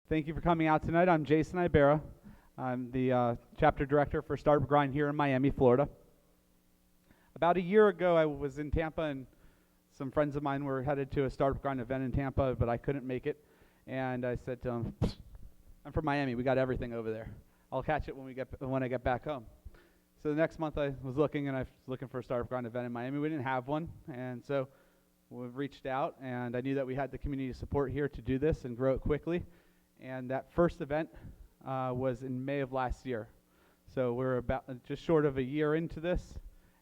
Thank you for coming out tonight. I'm Jason Ibarra. I'm the chapter director for Startup Grind here in Miami, Florida. About a year ago, I was in Tampa, and some friends of mine were headed to a Startup Grind event in Tampa, but I couldn't make it. And I said to them, I'm from Miami. We got everything over there. I'll catch it when I get back home. So the next month, I was looking for a Startup Grind event in Miami. We didn't have one, and so we reached out, and I knew that we had the community support here to do this and grow it quickly. And that first event was in May of last year. So we're about just short of a year into this,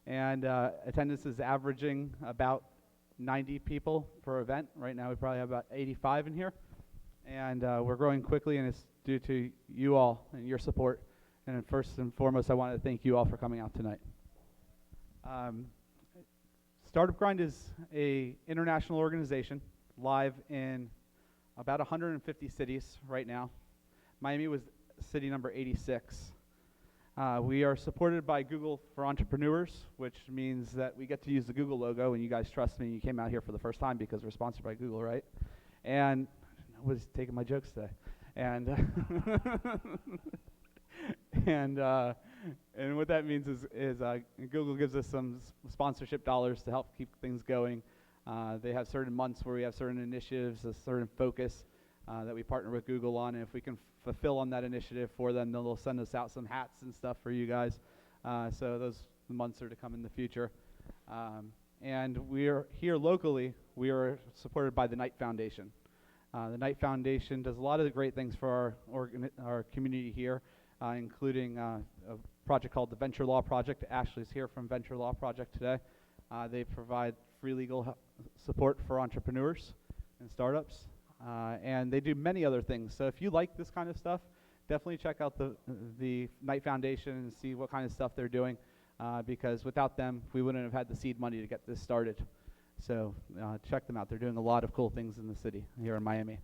and attendance is averaging about 90 people per event. Right now we probably have about 85 in here, and we're growing quickly, and it's due to you all and your support. And first and foremost, I want to thank you all for coming out tonight. Startup Grind is an international organization, live in about 150 cities right now. Miami was city number 86. We are supported by Google for Entrepreneurs, which means that we get to use the Google logo, and you guys trust me, you came out here for the first time because we're sponsored by Google, right? And nobody's taking my jokes today. And and what that means is Google gives us some sponsorship dollars to help keep things going. They have certain months where we have certain initiatives, a certain focus that we partner with Google on, and if we can fulfill on that initiative for them, then they'll send us out some hats and stuff for you guys. So those months are to come in the future. And we are here locally. We are supported by the Knight Foundation. The Knight Foundation does a lot of the great things for our community here, including a project called the Venture Law Project. Ashley's here from Venture Law Project today. They provide free legal support for entrepreneurs and startups, and they do many other things. So if you like this kind of stuff, definitely check out the Knight Foundation and see what kind of stuff they're doing, because without them, we wouldn't have had the seed money to get this started. So check them out. They're doing a lot of cool things in the city here in Miami.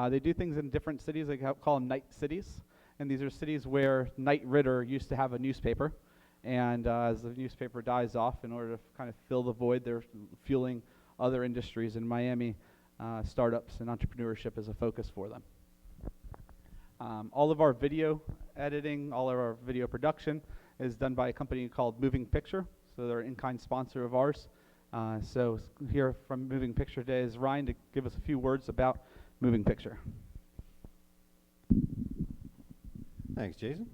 They do things in different cities. They call them Knight cities, and these are cities where Knight Ridder used to have a newspaper. And as the newspaper dies off, in order to kind of fill the void, they're fueling other industries in Miami. Startups and entrepreneurship is a focus for them. All of our video editing, all of our video production is done by a company called Moving Picture. So they're an in-kind sponsor of ours. So here from Moving Picture today is Ryan to give us a few words about Moving Picture. Thanks, Jason.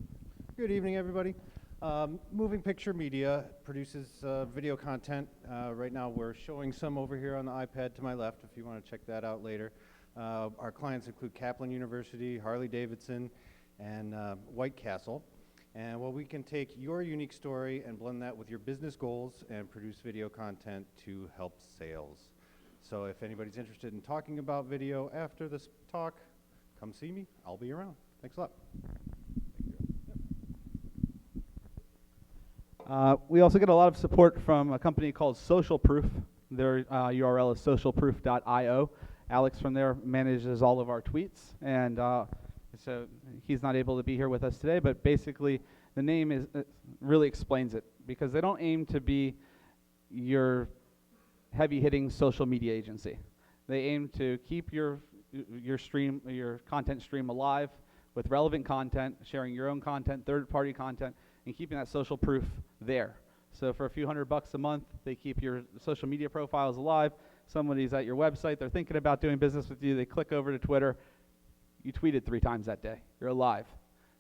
Good evening, everybody. Moving Picture Media produces video content. Right now we're showing some over here on the iPad to my left if you want to check that out later. Our clients include Kaplan University, Harley-Davidson, and White Castle. And we can take your unique story and blend that with your business goals and produce video content to help sales. So if anybody's interested in talking about video after this talk, come see me. I'll be around. Thanks a lot. We also get a lot of support from a company called Social Proof. Their URL is socialproof.io. Alex from there manages all of our tweets, and so he's not able to be here with us today, but basically the name really explains it, because they don't aim to be your heavy-hitting social media agency. They aim to keep your content stream alive with relevant content, sharing your own content, third-party content, and keeping that social proof there. So for a few $100 a month, they keep your social media profiles alive. Somebody's at your website, they're thinking about doing business with you, they click over to Twitter, you tweeted 3 times that day, you're alive.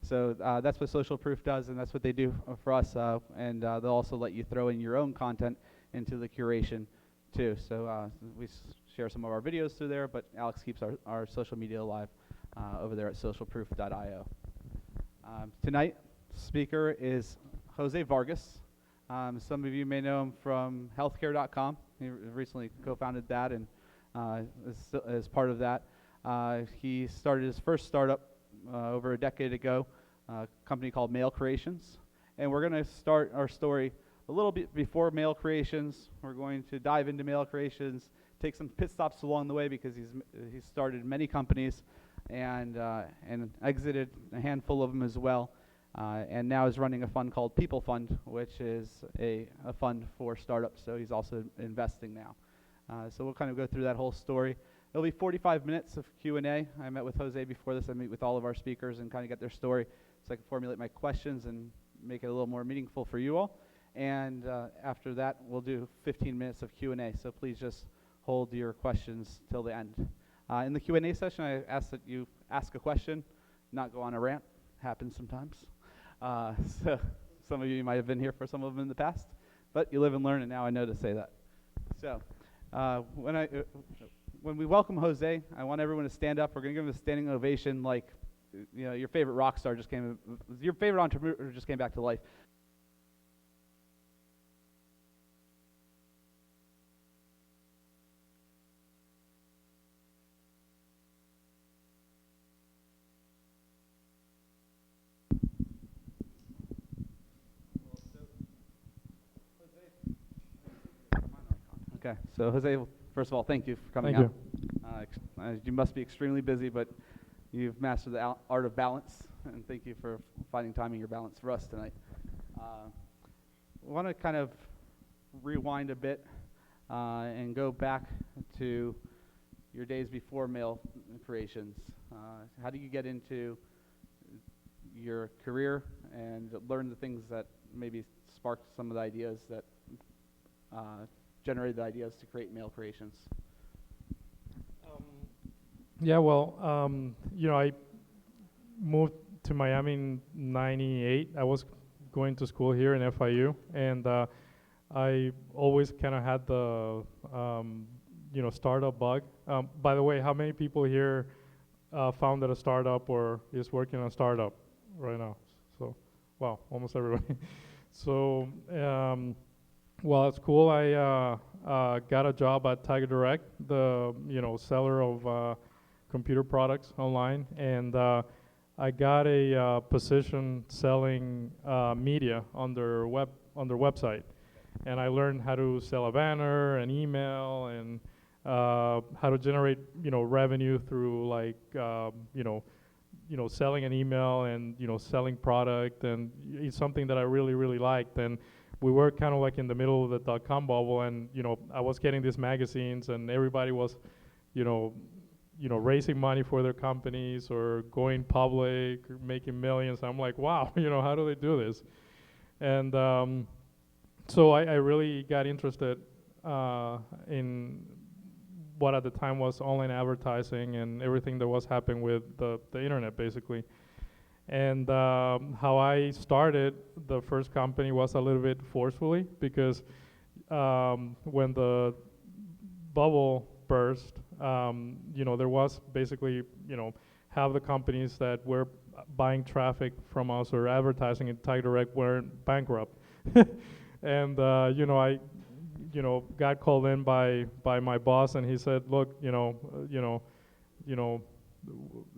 So that's what Social Proof does, and that's what they do for us, and they'll also let you throw in your own content into the curation too. So we share some of our videos through there, but Alex keeps our social media alive over there at socialproof.io. Tonight, speaker is Jose Vargas. Some of you may know him from healthcare.com. He recently co-founded that and is part of that. He started his first startup over a decade ago, a company called Mail Creations. And we're going to start our story a little bit before Mail Creations. We're going to dive into Mail Creations, take some pit stops along the way, because he's started many companies and exited a handful of them as well. And now is running a fund called PeopleFund, which is a fund for startups. So he's also investing now. So we'll kind of go through that whole story. It'll be 45 minutes of Q&A. I met with Jose before this. I meet with all of our speakers and kind of get their story so I can formulate my questions and make it a little more meaningful for you all. And after that, we'll do 15 minutes of Q&A. So please just hold your questions till the end. In the Q&A session, I ask that you ask a question, not go on a rant. Happens sometimes. So some of you might have been here for some of them in the past, but you live and learn, and now I know to say that. So when we welcome Jose, I want everyone to stand up. We're going to give him a standing ovation, like your favorite rock star your favorite entrepreneur just came back to life. Okay, so Jose, first of all, thank you for coming out. You must be extremely busy, but you've mastered the art of balance, and thank you for finding time in your balance for us tonight. I want to kind of rewind a bit and go back to your days before mail creations. How do you get into your career and learn the things that maybe sparked some of the ideas that generated the ideas to create mail creations? Yeah, well, I moved to Miami in '98. I was going to school here in FIU, and I always kind of had the, startup bug. By the way, how many people here founded a startup or is working on a startup right now? So, wow, almost everybody. So, well, at school, I got a job at Tiger Direct, the seller of computer products online, and I got a position selling media on their website, and I learned how to sell a banner, an email, and how to generate revenue through selling an email and selling product, and it's something that I really liked. And we were kind of like in the middle of the dot-com bubble, and I was getting these magazines, and everybody was raising money for their companies or going public, or making millions. I'm like, wow, how do they do this? And so I really got interested in what at the time was online advertising and everything that was happening with the internet, basically. And how I started the first company was a little bit forcefully, because when the bubble burst, there was basically, half the companies that were buying traffic from us or advertising in Tiger Direct were bankrupt. And I got called in by my boss, and he said, look, I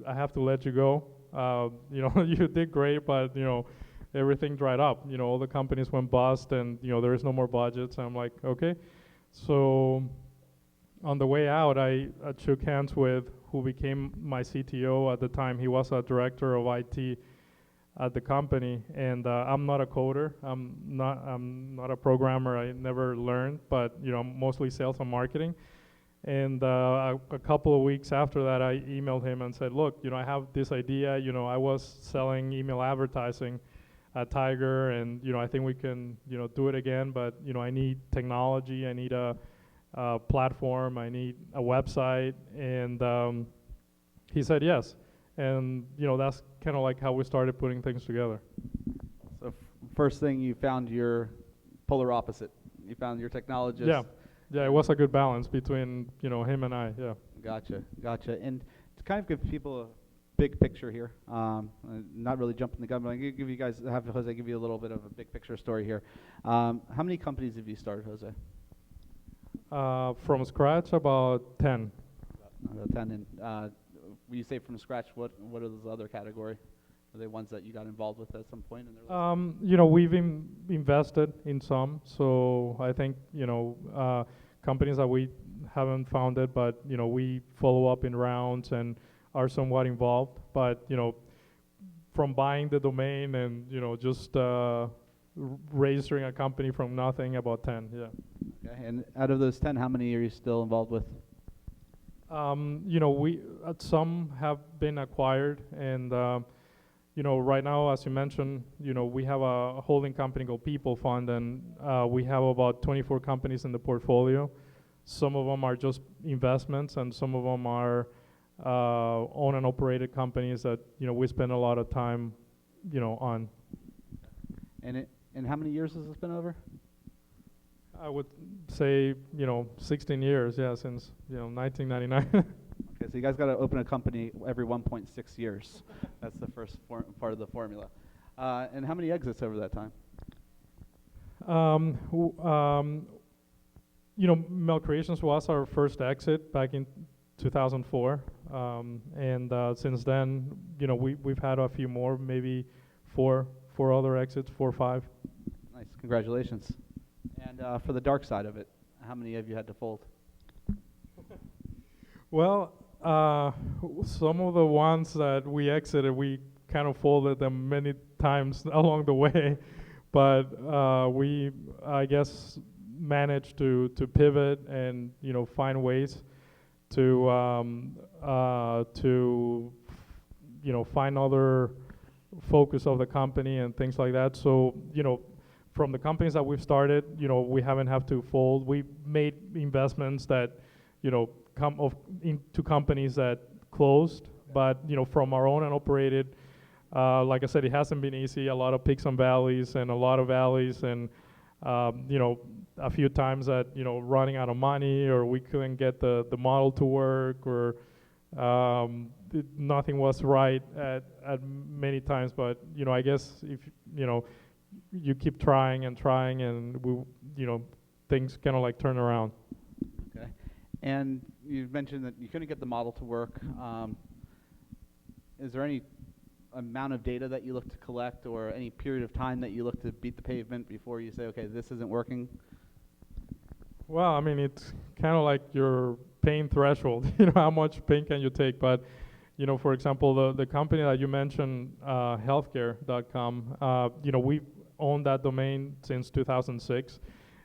have to let you go. You did great, but everything dried up. All the companies went bust, and there is no more budgets. I'm like, okay. So on the way out, I shook hands with who became my CTO at the time. He was a director of IT at the company, and I'm not a coder. I'm not a programmer. I never learned, but mostly sales and marketing. And a couple of weeks after that, I emailed him and said, look, I have this idea. I was selling email advertising at Tiger, and I think we can do it again, but I need technology. I need a platform. I need a website. And he said yes. And that's kind of like how we started putting things together. So first thing, you found your polar opposite. You found your technologist. Yeah, it was a good balance between him and I. Yeah. Gotcha. And to kind of give people a big picture here, not really jumping the gun, but I'm going to give you guys, have Jose give you a little bit of a big picture story here. How many companies have you started, Jose? From scratch, about 10. About 10. And when you say from scratch, what are those other category? Are they ones that you got involved with at some point in their life? We've invested in some. So I think companies that we haven't founded, but we follow up in rounds and are somewhat involved. But from buying the domain and just registering a company from nothing, about 10. Yeah. Okay. And out of those 10, how many are you still involved with? You know, some have been acquired, and you know, right now, as you mentioned, you know, we have a holding company called PeopleFund, and we have about 24 companies in the portfolio. Some of them are just investments, and some of them are owned and operated companies that, you know, we spend a lot of time, you know, on. And how many years has this been over? I would say, you know, 16 years, yeah, since, you know, 1999. Okay, so you guys got to open a company every 1.6 years. That's the first part of the formula. And how many exits over that time? You know, Mail Creations was our first exit back in 2004, and since then, you know, we've had a few more, maybe four other exits, 4 or 5. Nice, congratulations. And for the dark side of it, how many have you had to fold? Well, some of the ones that we exited, we kind of folded them many times along the way, but we, I guess, managed to pivot and, you know, find ways to you know, find other focus of the company and things like that. So, you know, from the companies that we've started, you know, we haven't have to fold. We made investments that, you know, come into companies that closed, but, you know, from our own and operated, like I said, it hasn't been easy. A lot of peaks and valleys, and a lot of valleys, and you know, a few times that, you know, running out of money, or we couldn't get the model to work, or nothing was right at many times. But, you know, I guess if, you know, you keep trying, and we, you know, things kind of like turn around. Okay. And you mentioned that you couldn't get the model to work. Is there any amount of data that you look to collect, or any period of time that you look to beat the pavement before you say, okay, this isn't working? Well, I mean, it's kind of like your pain threshold. You know, how much pain can you take? But, you know, for example, the company that you mentioned, healthcare.com, you know, we've owned that domain since 2006,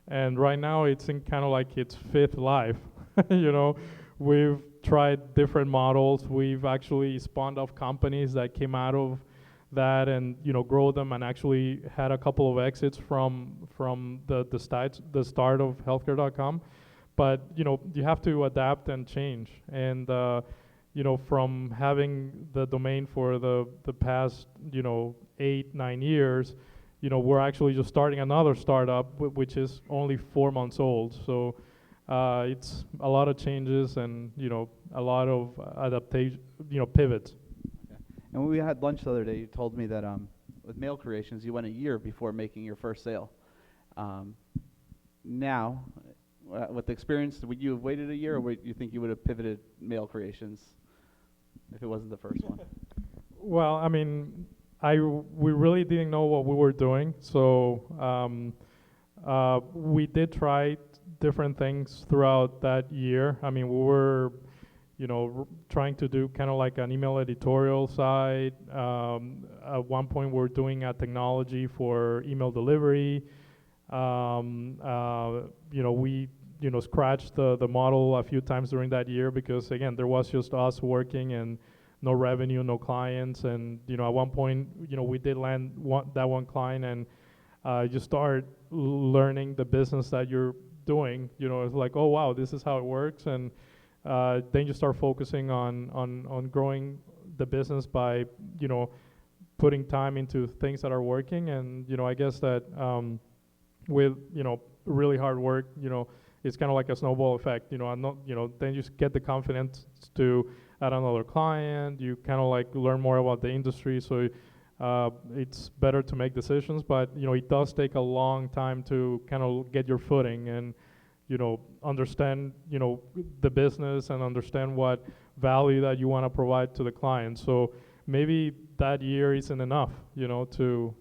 and right now it's in kind of like its 5th life. You know, we've tried different models. We've actually spawned off companies that came out of that, and, you know, grow them, and actually had a couple of exits from the start of healthcare.com. But, you know, you have to adapt and change, and you know, from having the domain for the past, you know, 8-9 years, you know, we're actually just starting another startup which is only 4 months old. So it's a lot of changes, and, you know, a lot of adaptation, you know, pivots. Okay. And when we had lunch the other day, you told me that with Mail Creations, you went a year before making your first sale. Now, with the experience, would you have waited a year, or would you think you would have pivoted Mail Creations if it wasn't the first one? Well, I mean, we really didn't know what we were doing, so we did try different things throughout that year. I mean, we were, you know, trying to do kind of like an email editorial side. At one point, we were doing a technology for email delivery. You know, we, you know, scratched the model a few times during that year, because, again, there was just us working and no revenue, no clients. And, you know, at one point, you know, we did land that one client, and you start learning the business that you're doing. You know, it's like, oh wow, this is how it works. And then you start focusing on growing the business by, you know, putting time into things that are working. And, you know, I guess that with, you know, really hard work, you know, it's kind of like a snowball effect. You know, then you get the confidence to add another client. You kind of like learn more about the industry, so it's better to make decisions. But, you know, it does take a long time to kind of get your footing, and, you know, understand, you know, the business, and understand what value that you want to provide to the client. So maybe that year isn't enough, you know, to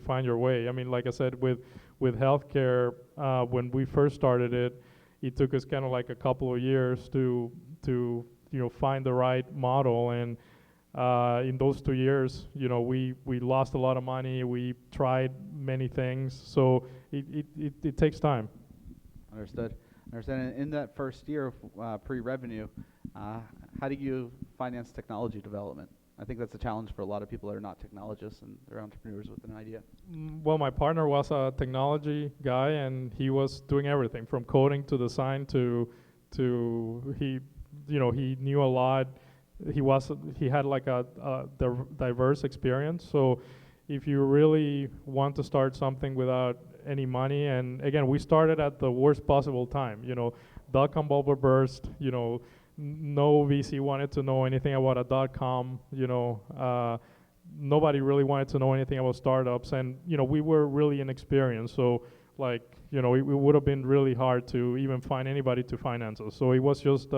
find your way. I mean, like I said, with healthcare, when we first started it, it took us kind of like a couple of years to you know, find the right model. And in those 2 years, you know, we lost a lot of money. We tried many things, so it takes time. Understood. And in that first year, pre-revenue, How do you finance technology development? I think that's a challenge for a lot of people that are not technologists and they're entrepreneurs with an idea. Well, my partner was a technology guy, and he was doing everything from coding to design to he, he knew a lot. He had like a diverse experience. So if you really want to start something without any money, and again, we started at the worst possible time. Dot-com bubble burst. No VC wanted to know anything about a dot-com. Nobody really wanted to know anything about startups, and we were really inexperienced. So like it would have been really hard to even find anybody to finance us. So it was just we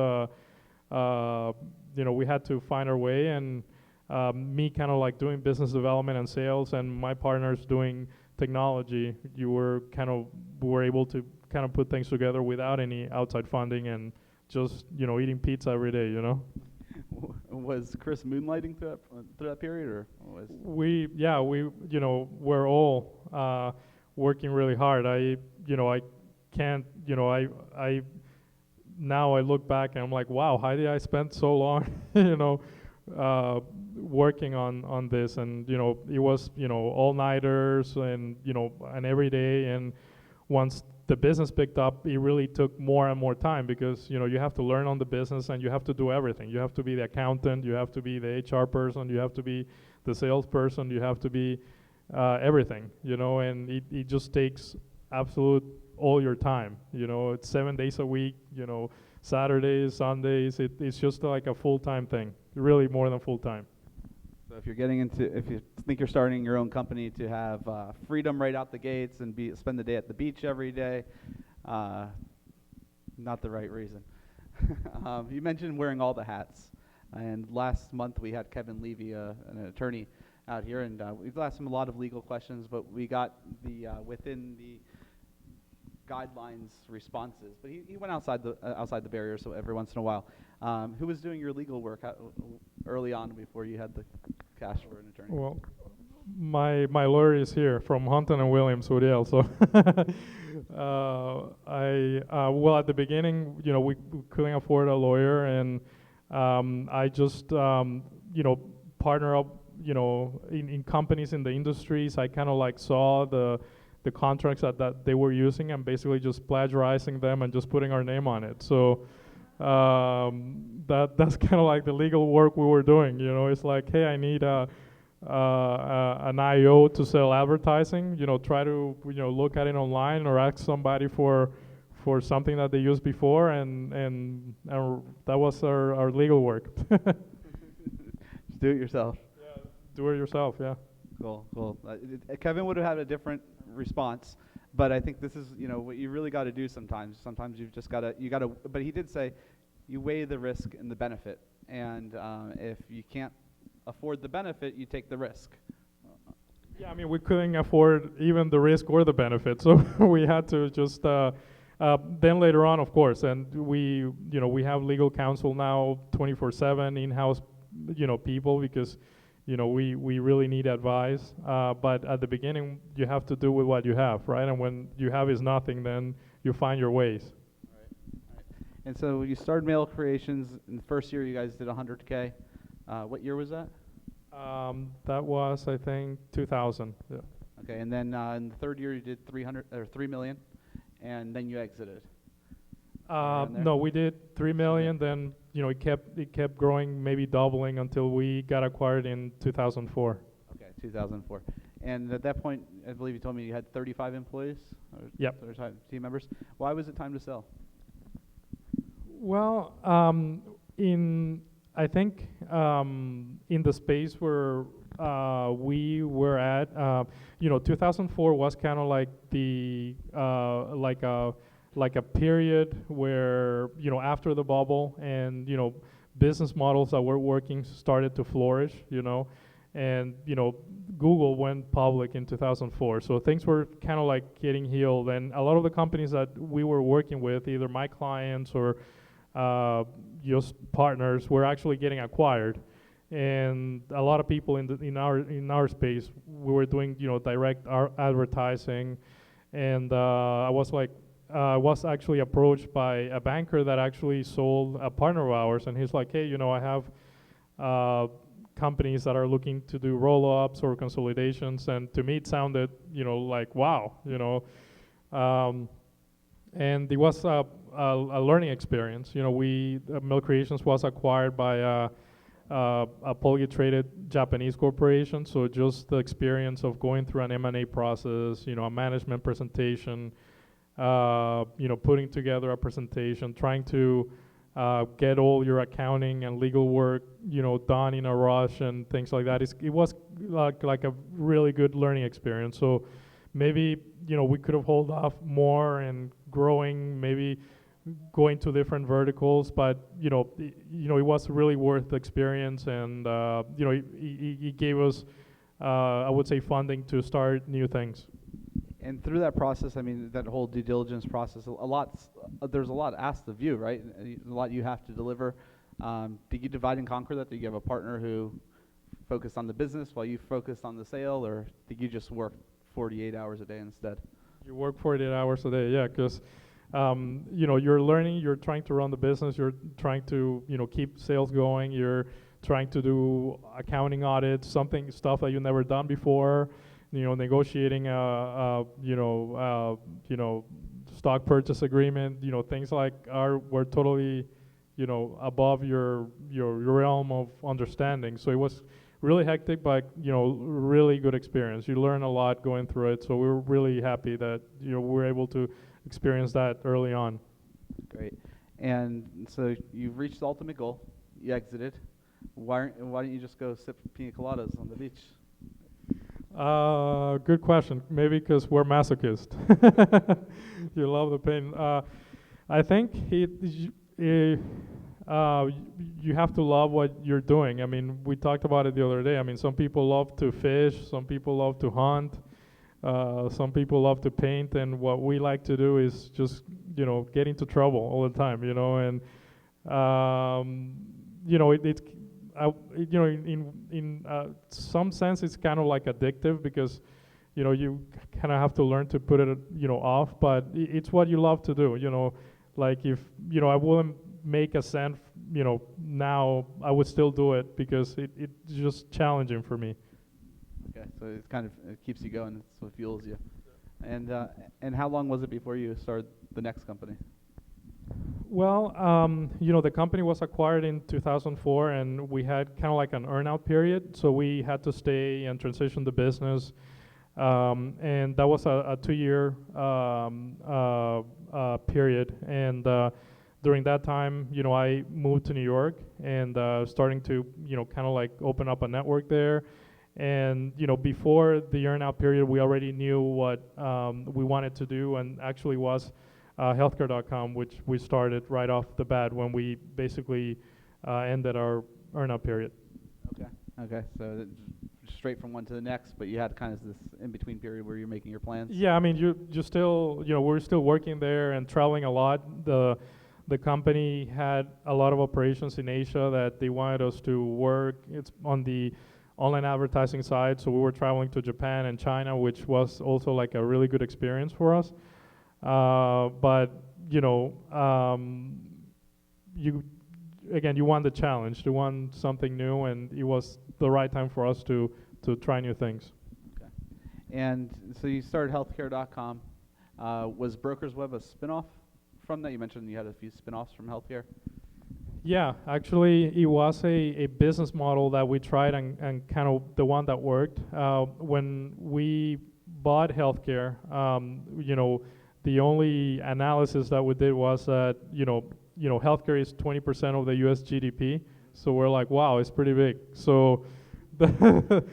had to find our way, and me kind of like doing business development and sales, and my partners doing technology. We were able to kind of put things together without any outside funding, and just eating pizza every day. Was Chris moonlighting through that period, or was we're all working really hard. I can't, I now I look back and I'm like, wow, how did I spend so long, working on this? And it was all-nighters, and and every day. And once the business picked up, it really took more and more time, because you have to learn on the business, and you have to do everything. You have to be the accountant, you have to be the HR person, you have to be the salesperson, you have to be everything, and it just takes absolute all your time. It's 7 days a week, Saturdays, Sundays. It's just like a full-time thing, really more than full-time. So if you think you're starting your own company to have freedom right out the gates and spend the day at the beach every day, not the right reason. You mentioned wearing all the hats, and last month we had Kevin Levy, an attorney, out here, and we've asked him a lot of legal questions, but we got the within the guidelines responses. But he went outside the barrier, so every once in a while. Who was doing your legal work early on before you had the cash for an attorney? Well, my lawyer is here from Hunton and Williams, Uriel. So well, at the beginning, we couldn't afford a lawyer, and I just partner up in companies in the industries. I kind of like saw the contracts that they were using, and basically just plagiarizing them and just putting our name on it. So that's kind of like the legal work we were doing. It's like, hey, I need an IO to sell advertising. Try to look at it online, or ask somebody for something that they used before, and that was our legal work. Just do it yourself. Yeah, do it yourself. Yeah. Cool. Kevin would have had a different response, but I think this is what you really got to do sometimes. Sometimes you've just got to. But he did say, you weigh the risk and the benefit, and if you can't afford the benefit, you take the risk. Yeah, I mean, we couldn't afford even the risk or the benefit, so we had to just. Then later on, of course, and we have legal counsel now, 24/7 in-house, people, because we really need advice. But at the beginning, you have to do with what you have, right? And when you have is nothing, then you find your ways. Right. And so you started Mail Creations. In the first year, you guys did 100K. What year was that? That was, I think, 2000. Yeah. Okay, and then in the third year, you did 3 million, and then you exited. No, we did 3 million. Then it kept growing, maybe doubling until we got acquired in 2004. Okay, 2004. And at that point, I believe you told me you had 35 employees. Or Yep. 35 team members. Why was it time to sell? Well, I think in the space where we were at, 2004 was kind of like the like a period where after the bubble, and business models that were working started to flourish, and Google went public in 2004, so things were kind of like getting healed, and a lot of the companies that we were working with, either my clients or just partners, were actually getting acquired, and a lot of people in our space, we were doing direct advertising, and I was like, was actually approached by a banker that actually sold a partner of ours, and he's like, hey, you know, I have companies that are looking to do roll-ups or consolidations, and to me it sounded, you know, like wow, you know, and it was a learning experience. You know, Milk Creations was acquired by a publicly traded Japanese corporation, so just the experience of going through an M&A process, you know, a management presentation, you know, putting together a presentation, trying to get all your accounting and legal work, you know, done in a rush and things like that. It was like a really good learning experience. So maybe, you know, we could have held off more and growing, maybe going to different verticals, but you know, it was really worth the experience, and you know, he gave us, I would say, funding to start new things. And through that process, I mean, that whole due diligence process, there's a lot asked of you, right? A lot you have to deliver. Did you divide and conquer that? Did you have a partner who focused on the business while you focused on the sale, or did you just work 48 hours a day instead? You work 48 hours a day, yeah, because you know, you're learning, you're trying to run the business, you're trying to, you know, keep sales going, you're trying to do accounting audits, stuff that you've never done before, you know, negotiating you know, stock purchase agreement, you know, things like were totally, you know, above your realm of understanding. So it was really hectic, but you know, really good experience. You learn a lot going through it. So we're really happy that, you know, we're able to experience that early on. Great. And so you've reached the ultimate goal. You exited. Why don't you just go sip pina coladas on the beach? Good question. Maybe because we're masochists. You love the pain. I think you have to love what you're doing. I mean, we talked about it the other day. I mean, some people love to fish, some people love to hunt, some people love to paint, and what we like to do is just, you know, get into trouble all the time, you know, and you know, you know, in some sense, it's kind of like addictive because, you know, you kind of have to learn to put it, you know, off, but it's what you love to do, you know. Like if, you know, I wouldn't make a cent, you know, now I would still do it because it's just challenging for me. Okay, so it kind of keeps you going. It's what fuels you. And how long was it before you started the next company? Well, you know, the company was acquired in 2004, and we had kind of like an earn-out period. So we had to stay and transition the business, and that was a 2-year period. And during that time, you know, I moved to New York and starting to, you know, kind of like open up a network there. And, you know, before the earn-out period, we already knew what we wanted to do, and actually was healthcare.com, which we started right off the bat when we basically ended our earn-out period. Okay, so straight from one to the next, but you had kind of this in-between period where you're making your plans? Yeah, I mean, you still, you know, we're still working there and traveling a lot. The company had a lot of operations in Asia that they wanted us to work. It's on the online advertising side, so we were traveling to Japan and China, which was also like a really good experience for us. But you know, you want the challenge, you want something new, and it was the right time for us to try new things. Okay. And so you started healthcare.com. Was BrokersWeb a spinoff from that? You mentioned you had a few spinoffs from healthcare. Yeah, actually, it was a business model that we tried and kind of the one that worked. When we bought healthcare, you know, the only analysis that we did was that, you know, healthcare is 20% of the U.S. GDP. So we're like, wow, it's pretty big. So that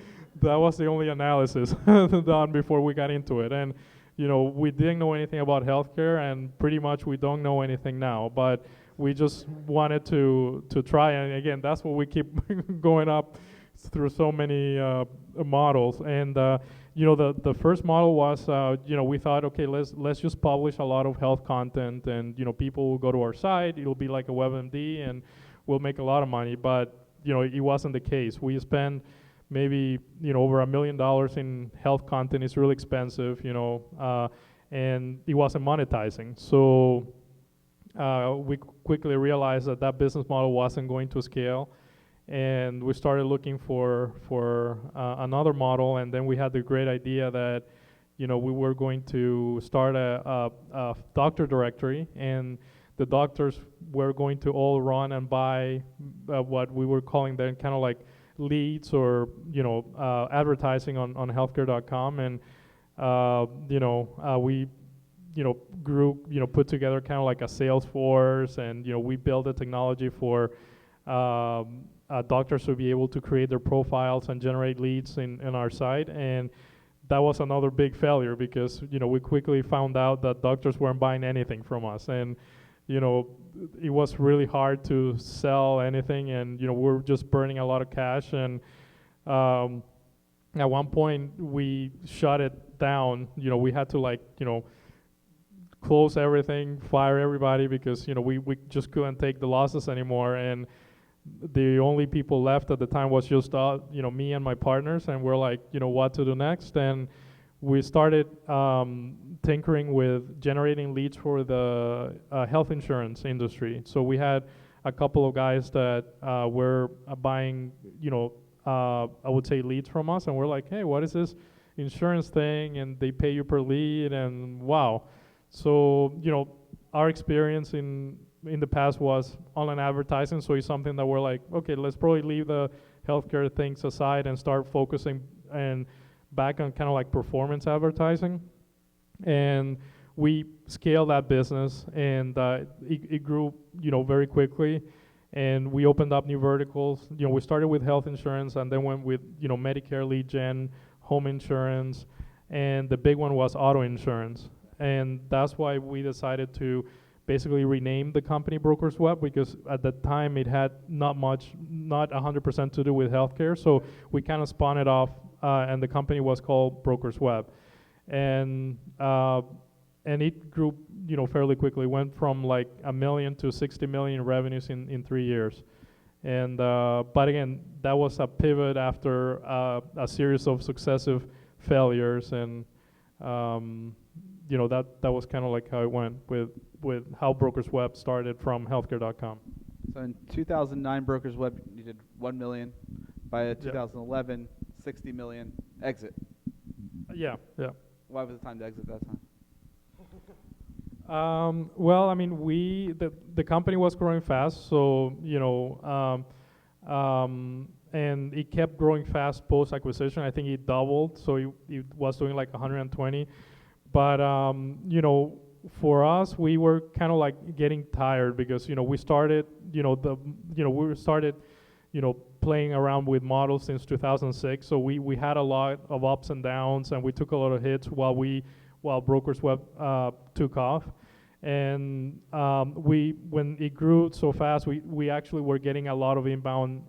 was the only analysis done before we got into it. And, you know, we didn't know anything about healthcare, and pretty much we don't know anything now. But we just wanted to try, and again, that's what we keep going up through so many models. And you know, the first model was, you know, we thought, okay, let's just publish a lot of health content, and you know, people will go to our site. It'll be like a WebMD, and we'll make a lot of money. But you know, it wasn't the case. We spent maybe, you know, over $1 million in health content. It's really expensive, you know. and it wasn't monetizing. So we quickly realized that that business model wasn't going to scale, and we started looking for another model. And then we had the great idea that, you know, we were going to start a doctor directory, and the doctors were going to all run and buy what we were calling then kind of like leads, or, you know, advertising on healthcare.com. And we, you know, grew, you know, put together kind of like a sales force, and, you know, we built a technology for doctors to be able to create their profiles and generate leads in our site. And that was another big failure, because, you know, we quickly found out that doctors weren't buying anything from us, and, you know, it was really hard to sell anything, and, you know, we're just burning a lot of cash. And at one point we shut it down. You know, we had to, like, you know, close everything, fire everybody, because, you know, we just couldn't take the losses anymore. And the only people left at the time was just you know, me and my partners, and we're like, you know, what to do next? And we started tinkering with generating leads for the health insurance industry. So we had a couple of guys that were buying, you know, I would say leads from us, and we're like, hey, what is this insurance thing? And they pay you per lead, and wow. So, you know, our experience in the past was online advertising, so it's something that we're like, okay, let's probably leave the healthcare things aside and start focusing and back on kind of like performance advertising. And we scaled that business, and it grew, you know, very quickly. And we opened up new verticals. You know, we started with health insurance, and then went with, you know, Medicare lead gen, home insurance, and the big one was auto insurance. And that's why we decided to basically rename the company BrokersWeb, because at the time it had not 100% to do with healthcare. So we kind of spun it off, and the company was called BrokersWeb. And it grew, you know, fairly quickly. Went from like $1 million to $60 million revenues in 3 years. And but again, that was a pivot after a series of successive failures. And you know, that was kind of like how it went with how BrokersWeb started from healthcare.com. So in 2009, BrokersWeb, you did 1 million. By 2011, 60 million exit. Yeah. Why was it time to exit that time? Well, I mean, the company was growing fast, so, you know, and it kept growing fast post acquisition. I think it doubled, so it was doing like 120. But you know, for us, we were kind of like getting tired, because, you know, we started, you know, playing around with models since 2006. So we had a lot of ups and downs, and we took a lot of hits while BrokersWeb took off. And when it grew so fast, we actually were getting a lot of inbound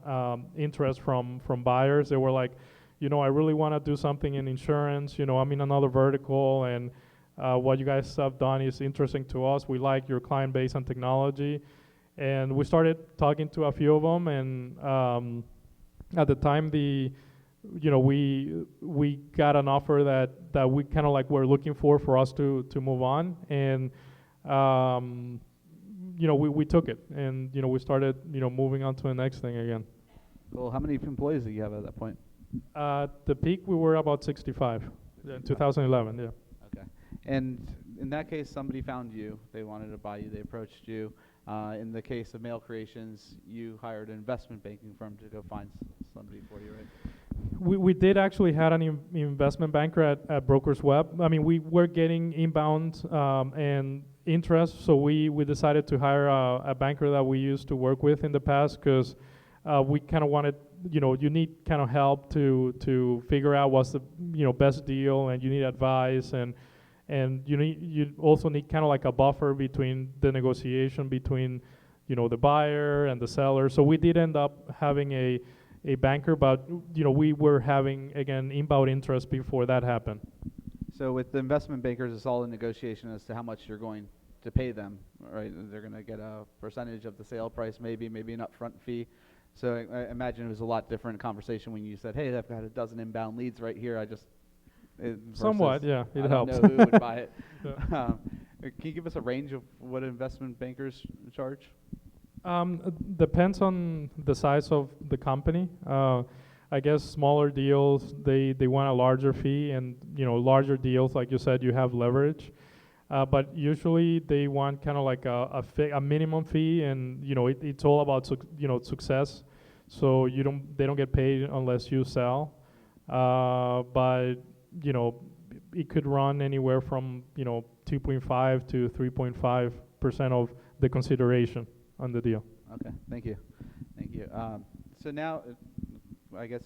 interest from buyers. They were like, you know, I really want to do something in insurance. You know, I'm in another vertical, and what you guys have done is interesting to us. We like your client base and technology. And we started talking to a few of them, and at the time, we got an offer that we kind of like were looking for us to move on. And you know, we took it, and, you know, we started, you know, moving on to the next thing again. Well, how many employees did you have at that point? At the peak, we were about 65 in 2011, yeah. Okay. And in that case, somebody found you. They wanted to buy you. They approached you. In the case of Mail Creations, you hired an investment banking firm to go find somebody for you, right? We did actually had an investment banker at BrokersWeb. I mean, we were getting inbound and interest, so we decided to hire a banker that we used to work with in the past, because we kind of wanted, you know, you need kind of help to figure out what's the, you know, best deal, and you need advice, and you also need kind of like a buffer between the negotiation between, you know, the buyer and the seller. So we did end up having a banker, but, you know, we were having, again, inbound interest before that happened. So with the investment bankers, it's all a negotiation as to how much you're going to pay them, right? They're going to get a percentage of the sale price, maybe an upfront fee. So I imagine it was a lot different conversation when you said, hey, I've got a dozen inbound leads right here. I just Somewhat, versus yeah, it I helps. don't know who would buy it. Yeah. Can you give us a range of what investment bankers charge? Depends on the size of the company. I guess smaller deals, they want a larger fee, and larger deals, like you said, you have leverage. But usually they want kind of like a minimum fee, and it's all about success. So they don't get paid unless you sell. But it could run anywhere from 2.5 to 3.5% of the consideration on the deal. Okay, thank you. So now, I guess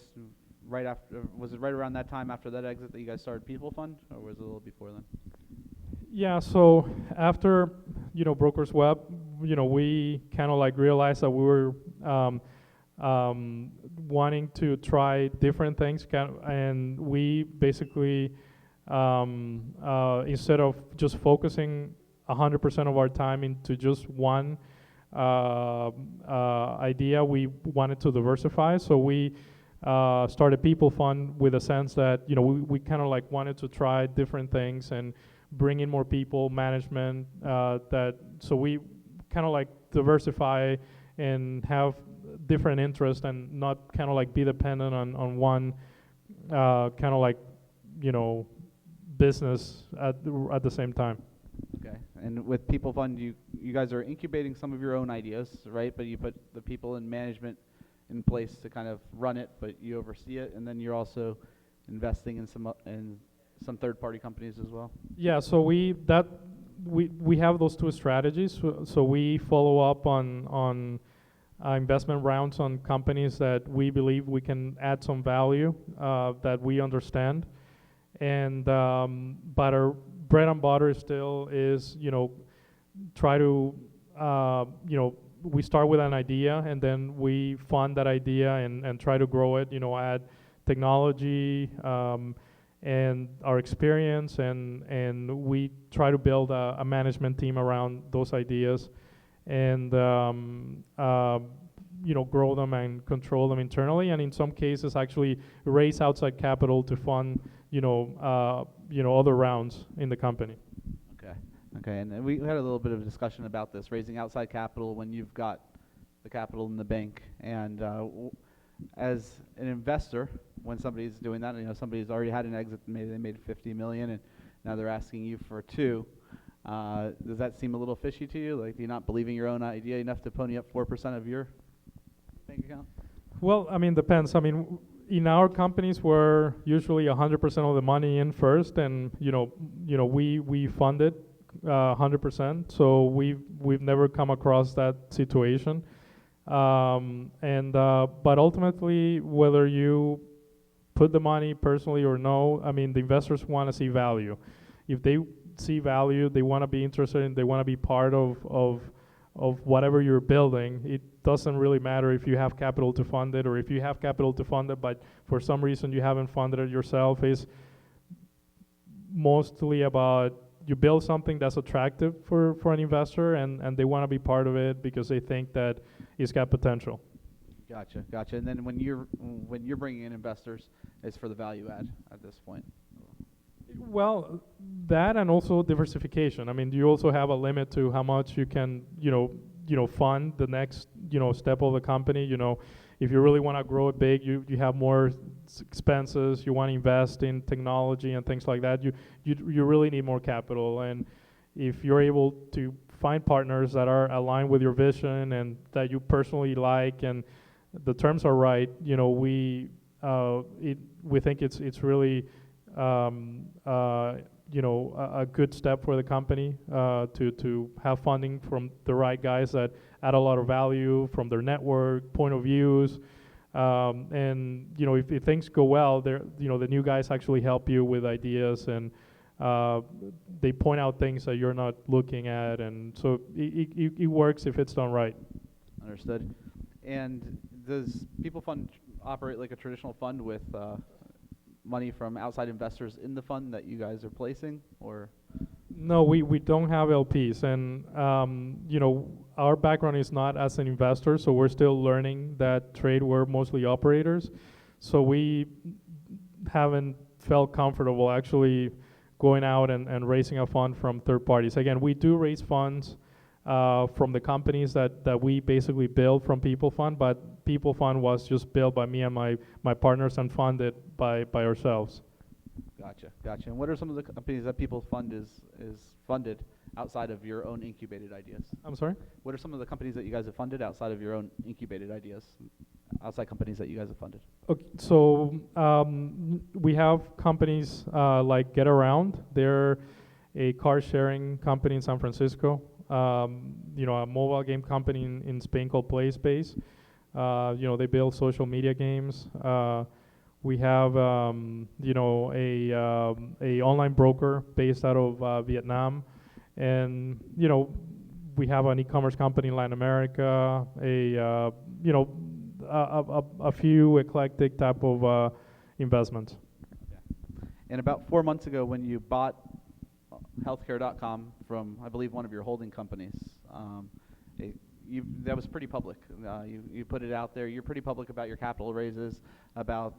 was it right around that time after that exit that you guys started PeopleFund, or was it a little before then? Yeah, so after BrokersWeb, we kind of like realized that we were wanting to try different things, and we basically instead of just focusing 100% of our time into just one idea, we wanted to diversify. So we started PeopleFund with a sense that we kind of like wanted to try different things and bring in more people, management. So we kind of like diversify and have different interests and not kind of like be dependent on one kind of like business at the same time. Okay, and with PeopleFund, you guys are incubating some of your own ideas, right? But you put the people in management in place to kind of run it, but you oversee it, and then you're also investing in some third-party companies as well. Yeah, so we have those two strategies. So we follow up on investment rounds on companies that we believe we can add some value, that we understand, and but our bread and butter still is try to we start with an idea, and then we fund that idea and try to grow it, add technology and our experience, and we try to build a management team around those ideas, and grow them and control them internally, and in some cases actually raise outside capital to fund other rounds in the company. Okay, and then we had a little bit of a discussion about this, raising outside capital when you've got the capital in the bank. And as an investor, when somebody's doing that, somebody's already had an exit, maybe they made 50 million, and now they're asking you for 2. Does that seem a little fishy to you? Like, you're not believing your own idea enough to pony up 4% of your bank account? Well, depends. In our companies, we're usually 100% of the money in first, and we fund it 100%. So we've never come across that situation. But ultimately, whether you put the money personally or no, the investors want to see value. If they see value, they want to be interested and they want to be part of whatever you're building. It doesn't really matter if you have capital to fund it, or if you have capital to fund it but for some reason you haven't funded it yourself. Is mostly about you build something that's attractive for an investor, and they want to be part of it because they think that it's got potential. Gotcha. And then when you're bringing in investors, it's for the value add at this point. Well, that and also diversification. You also have a limit to how much you can, fund the next, step of the company. If you really want to grow it big, you have more expenses. You want to invest in technology and things like that. You really need more capital. And if you're able to find partners that are aligned with your vision and that you personally like, and the terms are right, we think it's really a good step for the company to have funding from the right guys that add a lot of value from their network, point of views, and if things go well, the new guys actually help you with ideas, and they point out things that you're not looking at, and so it works if it's done right. Understood. And does PeopleFund operate like a traditional fund with money from outside investors in the fund that you guys are placing, or? No, we don't have LPs, and our background is not as an investor, so we're still learning that trade. We're mostly operators, so we haven't felt comfortable actually going out and raising a fund from third parties. Again, we do raise funds from the companies that we basically build from PeopleFund, but PeopleFund was just built by me and my partners and funded by ourselves. Gotcha. And what are some of the companies that PeopleFund is funded outside of your own incubated ideas? I'm sorry? What are some of the companies that you guys have funded outside of your own incubated ideas? Outside companies that you guys have funded? Okay, so we have companies like Get Around. They're a car sharing company in San Francisco. You know, a mobile game company in Spain called PlaySpace. You know, they build social media games. We have you know, a online broker based out of Vietnam, and you know, we have an e-commerce company in Latin America. You know, a few eclectic type of investments. Okay. And about 4 months ago, when you bought healthcare.com from, I believe, one of your holding companies, that was pretty public. You put it out there. You're pretty public about your capital raises, about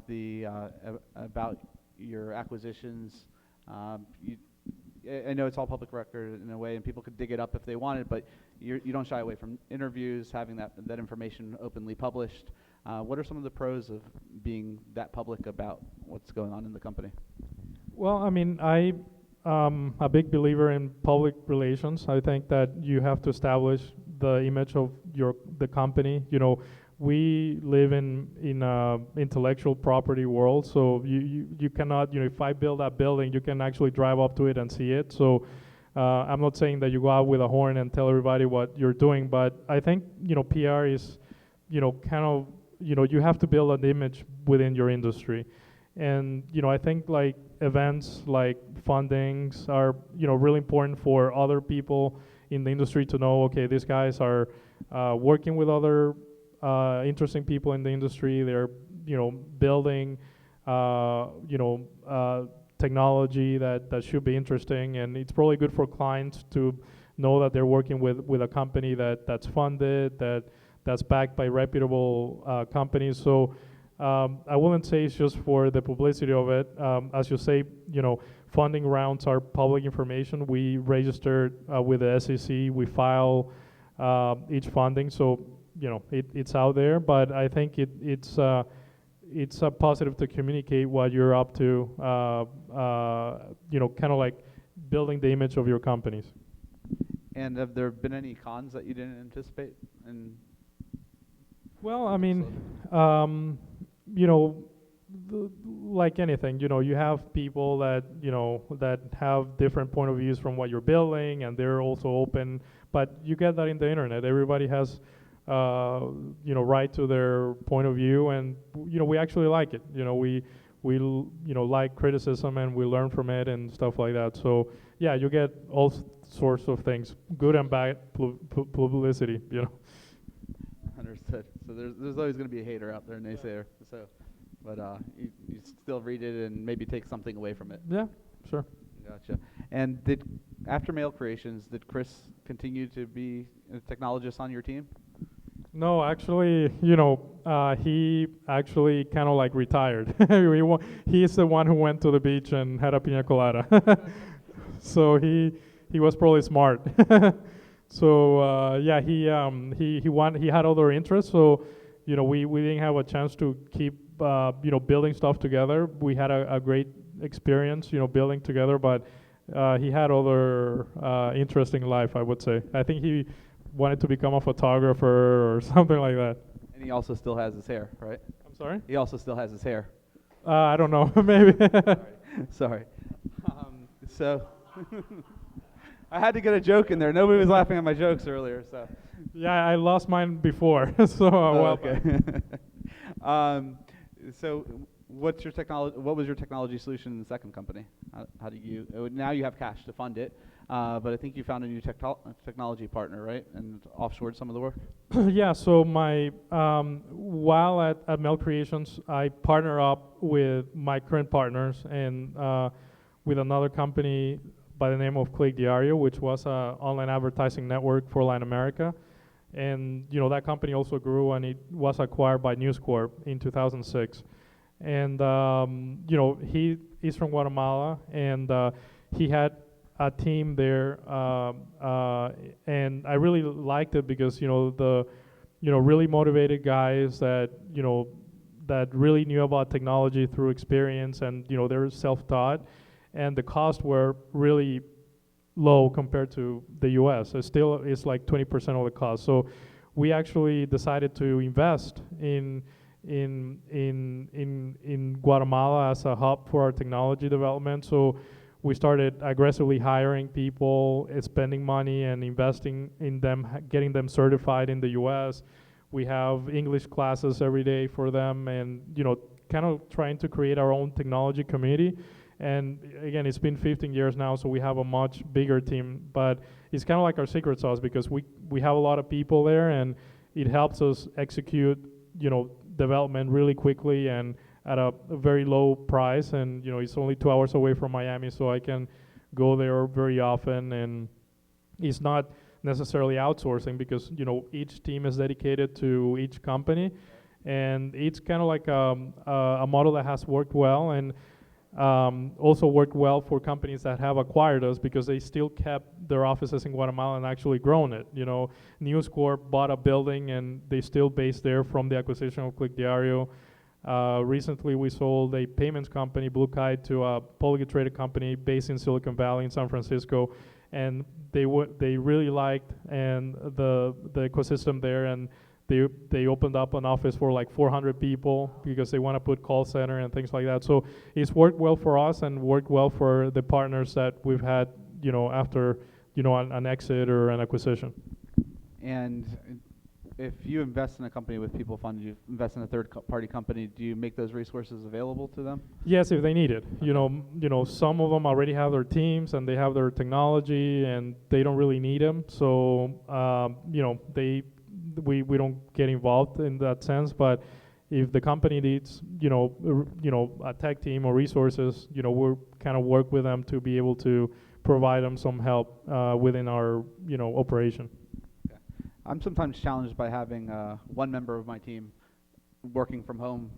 about your acquisitions. I know it's all public record in a way, and people could dig it up if they wanted, but you don't shy away from interviews, having that information openly published. What are some of the pros of being that public about what's going on in the company? Well, I mean, I'm a big believer in public relations. I think that you have to establish the image of the company. You know, we live in a intellectual property world, so you cannot, you know, if I build that building, you can actually drive up to it and see it. So I'm not saying that you go out with a horn and tell everybody what you're doing, but I think, you know, PR is, you know, kind of, you know, you have to build an image within your industry. And, you know, I think like events like fundings are, you know, really important for other people in the industry to know, okay, these guys are working with other interesting people in the industry. They're, you know, building, you know, technology that should be interesting, and it's probably good for clients to know that they're working with a company that's funded, that's backed by reputable companies. So I wouldn't say it's just for the publicity of it. As you say, you know, funding rounds are public information. We registered with the SEC. We file each funding, so you know it's out there. But I think it's a positive to communicate what you're up to. You know, kind of like building the image of your companies. And have there been any cons that you didn't anticipate? And well, I mean, you know, like anything, you know, you have people that, you know, that have different point of views from what you're building, and they're also open, but you get that in the internet. Everybody has, you know, right to their point of view, and, you know, we actually like it. You know, we you know, like criticism, and we learn from it and stuff like that. So, yeah, you get all sorts of things, good and bad publicity, you know. Understood. So there's always going to be a hater out there, naysayer. So, but you still read it and maybe take something away from it. Yeah, sure. Gotcha. And after Mail Creations, did Chris continue to be a technologist on your team? No, actually, you know, he actually kind of like retired. He's the one who went to the beach and had a pina colada. So he was probably smart. So yeah, he had other interests. So, you know, we didn't have a chance to keep you know, building stuff together. We had a great experience, you know, building together, but he had other interesting life, I would say. I think he wanted to become a photographer or something like that. And he also still has his hair, right? I'm sorry? He also still has his hair. I don't know, maybe. Sorry. So I had to get a joke in there. Nobody was laughing at my jokes earlier, so. Yeah, I lost mine before, so well. Okay. So what was your technology solution in the second company? How do you now you have cash to fund it, but I think you found a new technology partner, right? And offshored some of the work? Yeah, so my while at Mail Creations, I partner up with my current partners and with another company by the name of Click Diario, which was an online advertising network for Latin America. And you know, that company also grew, and it was acquired by News Corp in 2006. And he's from Guatemala, and he had a team there, and I really liked it because the really motivated guys that that really knew about technology through experience, and they're self-taught, and the costs were really low compared to the U.S. It still is like 20% of the cost. So we actually decided to invest in Guatemala as a hub for our technology development. So we started aggressively hiring people, spending money and investing in them, getting them certified in the U.S. We have English classes every day for them, and kind of trying to create our own technology community. And again, it's been 15 years now, so we have a much bigger team, but it's kind of like our secret sauce because we have a lot of people there, and it helps us execute development really quickly and at a very low price. And it's only 2 hours away from Miami, so I can go there very often. And it's not necessarily outsourcing because each team is dedicated to each company, and it's kind of like a model that has worked well, and also worked well for companies that have acquired us because they still kept their offices in Guatemala and actually grown it. News Corp bought a building and they still based there from the acquisition of Click Diario. Recently we sold a payments company, BlueKite, to a publicly traded company based in Silicon Valley in San Francisco, and they really liked and the ecosystem there, and they opened up an office for like 400 people because they want to put call center and things like that. So it's worked well for us and worked well for the partners that we've had, after, an exit or an acquisition. And if you invest in a company with PeopleFund, you invest in a third-party company, do you make those resources available to them? Yes, if they need it. Some of them already have their teams and they have their technology and they don't really need them. So, we don't get involved in that sense, but if the company needs, a tech team or resources, we're kind of work with them to be able to provide them some help within our, operation. Okay. I'm sometimes challenged by having one member of my team working from home.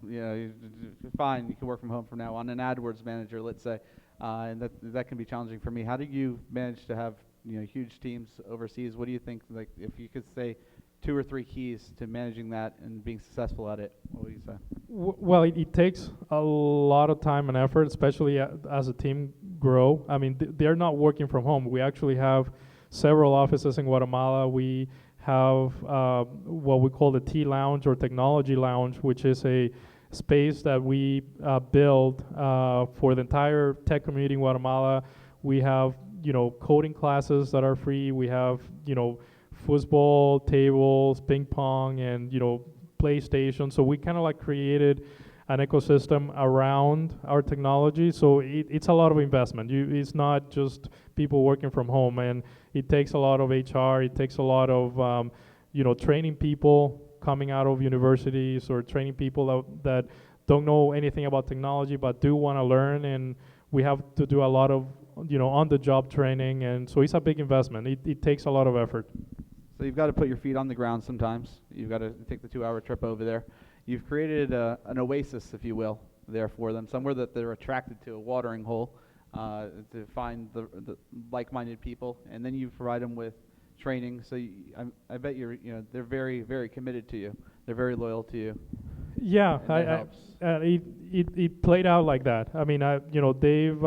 Fine, you can work from home from now on. An AdWords manager, let's say, and that can be challenging for me. How do you manage to have huge teams overseas? What do you think? Like, if you could say 2 or 3 keys to managing that and being successful at it, what would you say? Well, it takes a lot of time and effort, especially as a team grow. I mean, they're not working from home. We actually have several offices in Guatemala. We have what we call the T Lounge or Technology Lounge, which is a space that we build for the entire tech community in Guatemala. We have, coding classes that are free. We have, football, tables, ping pong, and PlayStation. So we kind of like created an ecosystem around our technology. So it's a lot of investment. It's not just people working from home, and it takes a lot of HR. It takes a lot of training people coming out of universities or training people that don't know anything about technology but do want to learn, and we have to do a lot of on-the-job training, and so it's a big investment. It takes a lot of effort. So you've got to put your feet on the ground sometimes. You've got to take the 2-hour trip over there. You've created an oasis, if you will, there for them, somewhere that they're attracted to, a watering hole, to find the like-minded people, and then you provide them with training. So I bet they're very, very committed to you. They're very loyal to you. Yeah, it played out like that. I mean, they've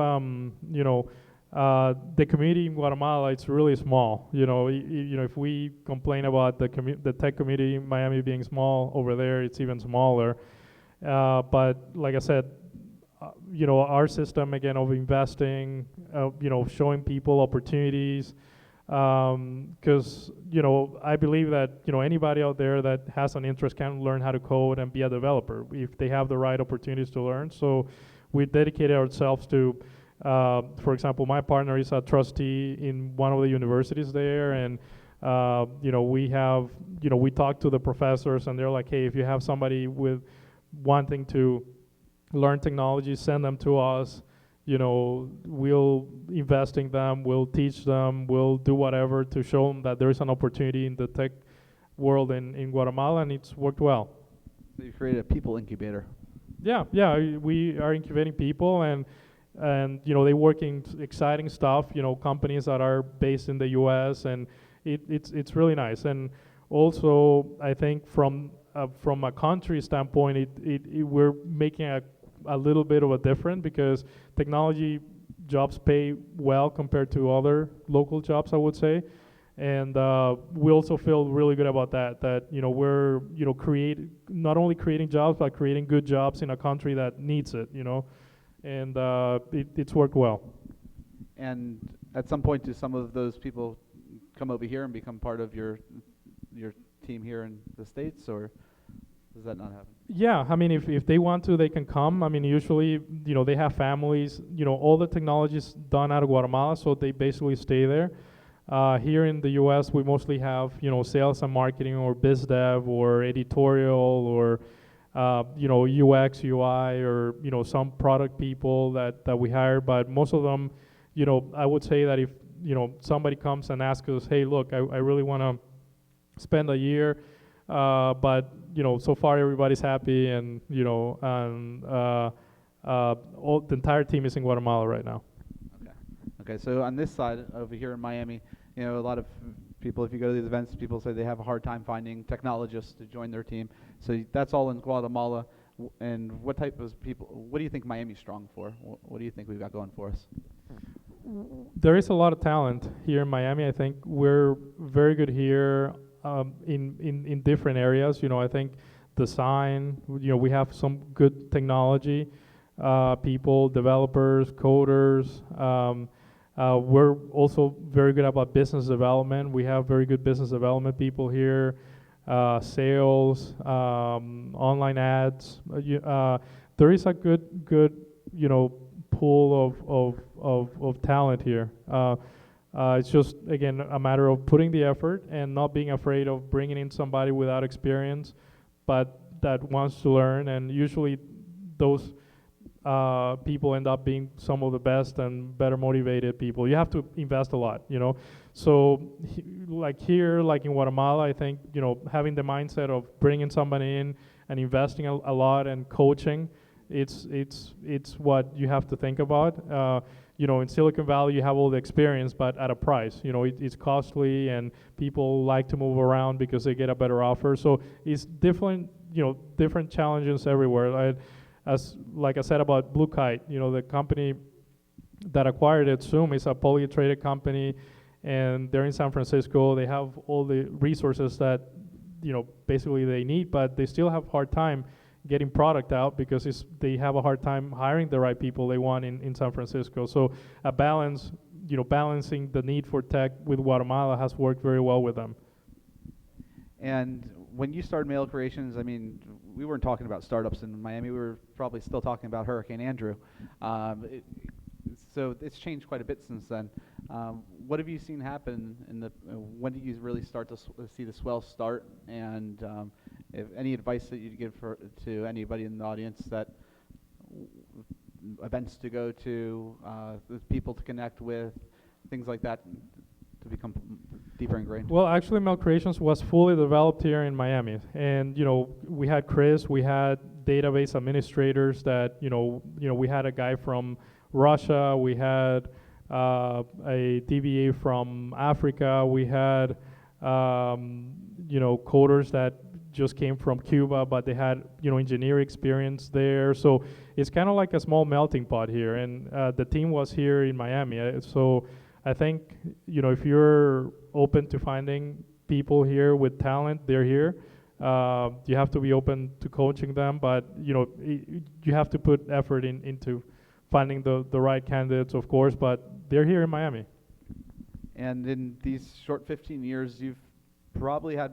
the community in Guatemala, it's really small. If we complain about the tech community in Miami being small, over there it's even smaller. But like I said, our system again of investing, showing people opportunities, because I believe that anybody out there that has an interest can learn how to code and be a developer if they have the right opportunities to learn. So we dedicated ourselves to. For example, my partner is a trustee in one of the universities there, and we talk to the professors, and they're like, hey, if you have somebody with wanting to learn technology, send them to us. We'll invest in them, we'll teach them, we'll do whatever to show them that there is an opportunity in the tech world in Guatemala, and it's worked well. So you created a people incubator. Yeah, we are incubating people, and you know, they working exciting stuff. You know, companies that are based in the U.S. and it's really nice. And also, I think from a country standpoint, we're making a little bit of a difference because technology jobs pay well compared to other local jobs, I would say. And we also feel really good about that. That you know, we're not only creating jobs but creating good jobs in a country that needs it. You know, and it's worked well. And at some point, do some of those people come over here and become part of your team here in the States, or does that not happen? Yeah, I mean, if they want to, they can come. I mean, usually, you know, they have families. You know, all the technology is done out of Guatemala, so they basically stay there. Here in the U.S., we mostly have, you know, sales and marketing or biz dev or editorial or, you know, UX, UI, or, you know, some product people that we hire. But most of them, you know, I would say that if, you know, somebody comes and asks us, hey, look, I really want to spend a year, but, you know, so far everybody's happy, and, you know, and the entire team is in Guatemala right now. Okay, so on this side over here in Miami, you know, a lot of people, if you go to these events, people say they have a hard time finding technologists to join their team. So that's all in Guatemala. And what type of people, what do you think Miami's strong for? What do you think we've got going for us? There is a lot of talent here in Miami. I think we're very good here in different areas. You know, I think design, you know, we have some good technology people, developers, coders. We're also very good about business development. We have very good business development people here, sales, online ads. There is a good, you know, pool of talent here. It's just, again, a matter of putting the effort and not being afraid of bringing in somebody without experience, but that wants to learn. And usually those people end up being some of the best and better motivated people. You have to invest a lot, you know. So like here, like in Guatemala, I think, you know, having the mindset of bringing somebody in and investing a lot and coaching, it's what you have to think about. You know, in Silicon Valley, you have all the experience, but at a price. You know, it's costly, and people like to move around because they get a better offer. So it's different, you know, different challenges everywhere. As like I said about BlueKite, you know, the company that acquired it, Xoom, is a publicly traded company, and they're in San Francisco. They have all the resources that, you know, basically they need, but they still have a hard time getting product out because they have a hard time hiring the right people they want in San Francisco. So a balance, you know, balancing the need for tech with Guatemala has worked very well with them. And when you started Mail Creations, I mean, we weren't talking about startups in Miami. We were probably still talking about Hurricane Andrew. So it's changed quite a bit since then. What have you seen happen when did you really start to see the swell start? And if any advice that you'd give to anybody in the audience, that events to go to, people to connect with, things like that, to become deeper ingrained? Well, actually, Mail Creations was fully developed here in Miami, and you know, we had Chris, we had database administrators that we had a guy from Russia, we had a DBA from Africa, we had coders that just came from Cuba, but they had engineering experience there. So it's kind of like a small melting pot here, and the team was here in Miami. So I think if you're open to finding people here with talent, they're here. You have to be open to coaching them, but you have to put effort into finding the right candidates, of course. But they're here in Miami. And in these short 15 years, you've probably had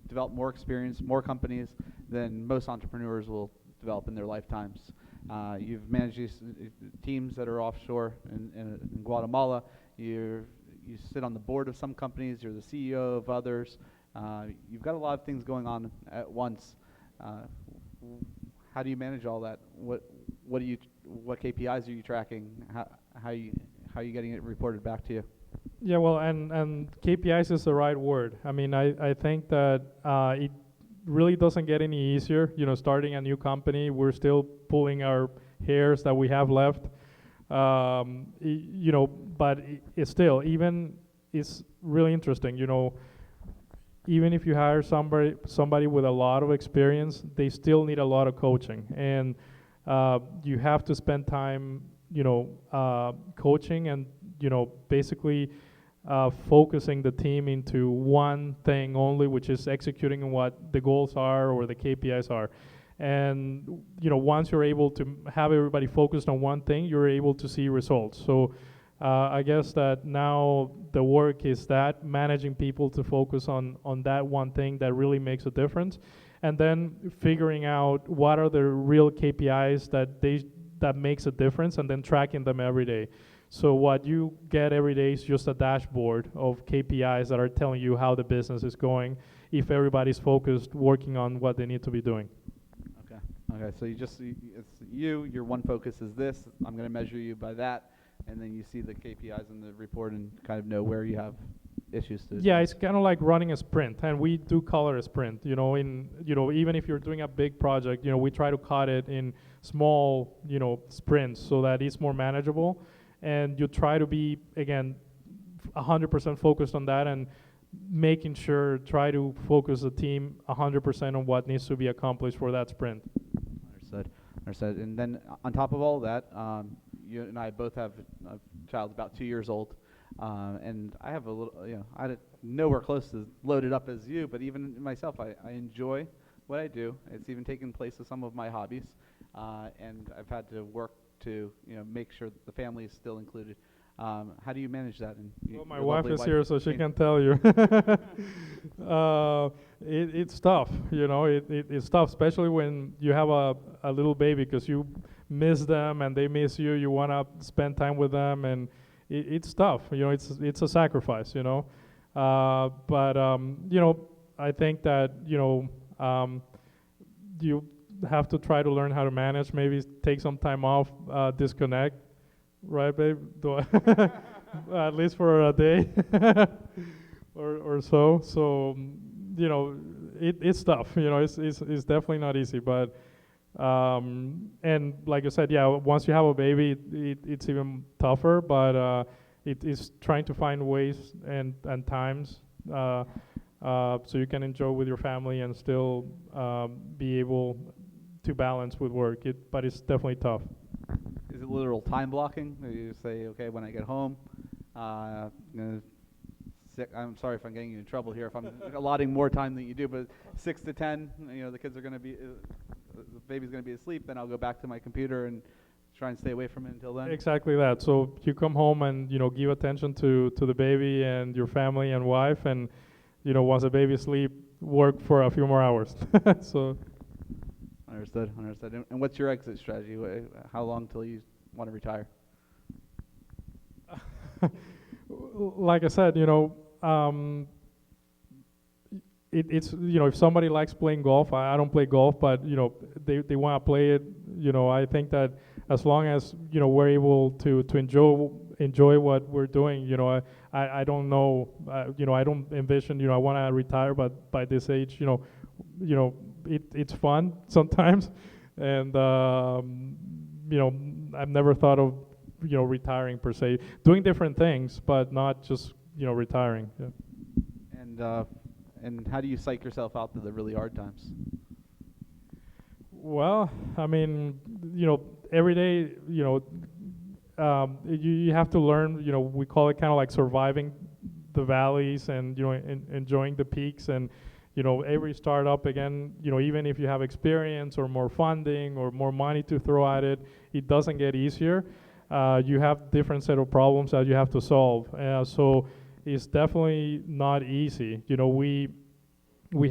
developed more experience, more companies than most entrepreneurs will develop in their lifetimes. You've managed these teams that are offshore in Guatemala. You sit on the board of some companies. You're the CEO of others. You've got a lot of things going on at once. How do you manage all that? What KPIs are you tracking? How are you getting it reported back to you? Yeah, well, and KPIs is the right word. I mean, I think that really doesn't get any easier. You know, starting a new company, we're still pulling our hairs that we have left. You know, but it's still, even, it's really interesting, you know, even if you hire somebody with a lot of experience, they still need a lot of coaching, and you have to spend time, you know, coaching and, you know, basically focusing the team into one thing only, which is executing on what the goals are or the KPIs are. And you know, once you're able to have everybody focused on one thing, you're able to see results. So I guess that now the work is that managing people to focus on that one thing that really makes a difference, and then figuring out what are the real KPIs that makes a difference, and then tracking them every day. So what you get every day is just a dashboard of KPIs that are telling you how the business is going, if everybody's focused working on what they need to be doing. Okay, so it's your one focus is this, I'm going to measure you by that, and then you see the KPIs in the report and kind of know where you have issues to. Yeah, it's kind of like running a sprint, and we do call it a sprint. You know, even if you're doing a big project, you know, we try to cut it in small, you know, sprints so that it's more manageable, and you try to be, again, 100% focused on that, and making sure, try to focus the team 100% on what needs to be accomplished for that sprint. Understood. And then on top of all that, you and I both have a child about 2 years old, and I have a little, you know, I nowhere close to loaded up as you, but even myself, I enjoy what I do. It's even taken place with some of my hobbies, and I've had to work to, you know, make sure that the family is still included. How do you manage that? And well, my wife is here, so she can tell you. It's tough, you know. It's tough, especially when you have a little baby, because you miss them and they miss you. You want to spend time with them, and it's tough. You know, it's a sacrifice, you know. But you know, I think that, you know, you have to try to learn how to manage. Maybe take some time off, disconnect. Right, babe? At least for a day or so. So, you know, it's tough. You know, it's definitely not easy. But and like I said, yeah, once you have a baby, it's even tougher. But it is trying to find ways and times so you can enjoy with your family and still be able to balance with work. But it's definitely tough. Is it literal time blocking? You say, okay, when I get home, I'm sorry if I'm getting you in trouble here if I'm allotting more time than you do, but 6 to 10, you know, the kids are going to be, the baby's going to be asleep, then I'll go back to my computer and try and stay away from it until then. Exactly that. So you come home and, you know, give attention to the baby and your family and wife, and, you know, once the baby's asleep, work for a few more hours. So. Understood. And what's your exit strategy? How long till you want to retire? Like I said, you know, it's, you know, if somebody likes playing golf, I don't play golf, but, you know, they want to play it. You know, I think that as long as, you know, we're able to enjoy what we're doing, you know, I don't know, you know, I don't envision, you know, I want to retire, but by this age, you know, it's fun sometimes, and you know, I've never thought of, you know, retiring per se, doing different things, but not just, you know, retiring. Yeah. And how do you psych yourself out to the really hard times? Well, I mean, you know, every day, you know, you have to learn. You know, we call it kind of like surviving the valleys and, you know, enjoying the peaks. And, you know, every startup, again, you know, even if you have experience or more funding or more money to throw at it, it doesn't get easier. You have different set of problems that you have to solve. So it's definitely not easy. You know, we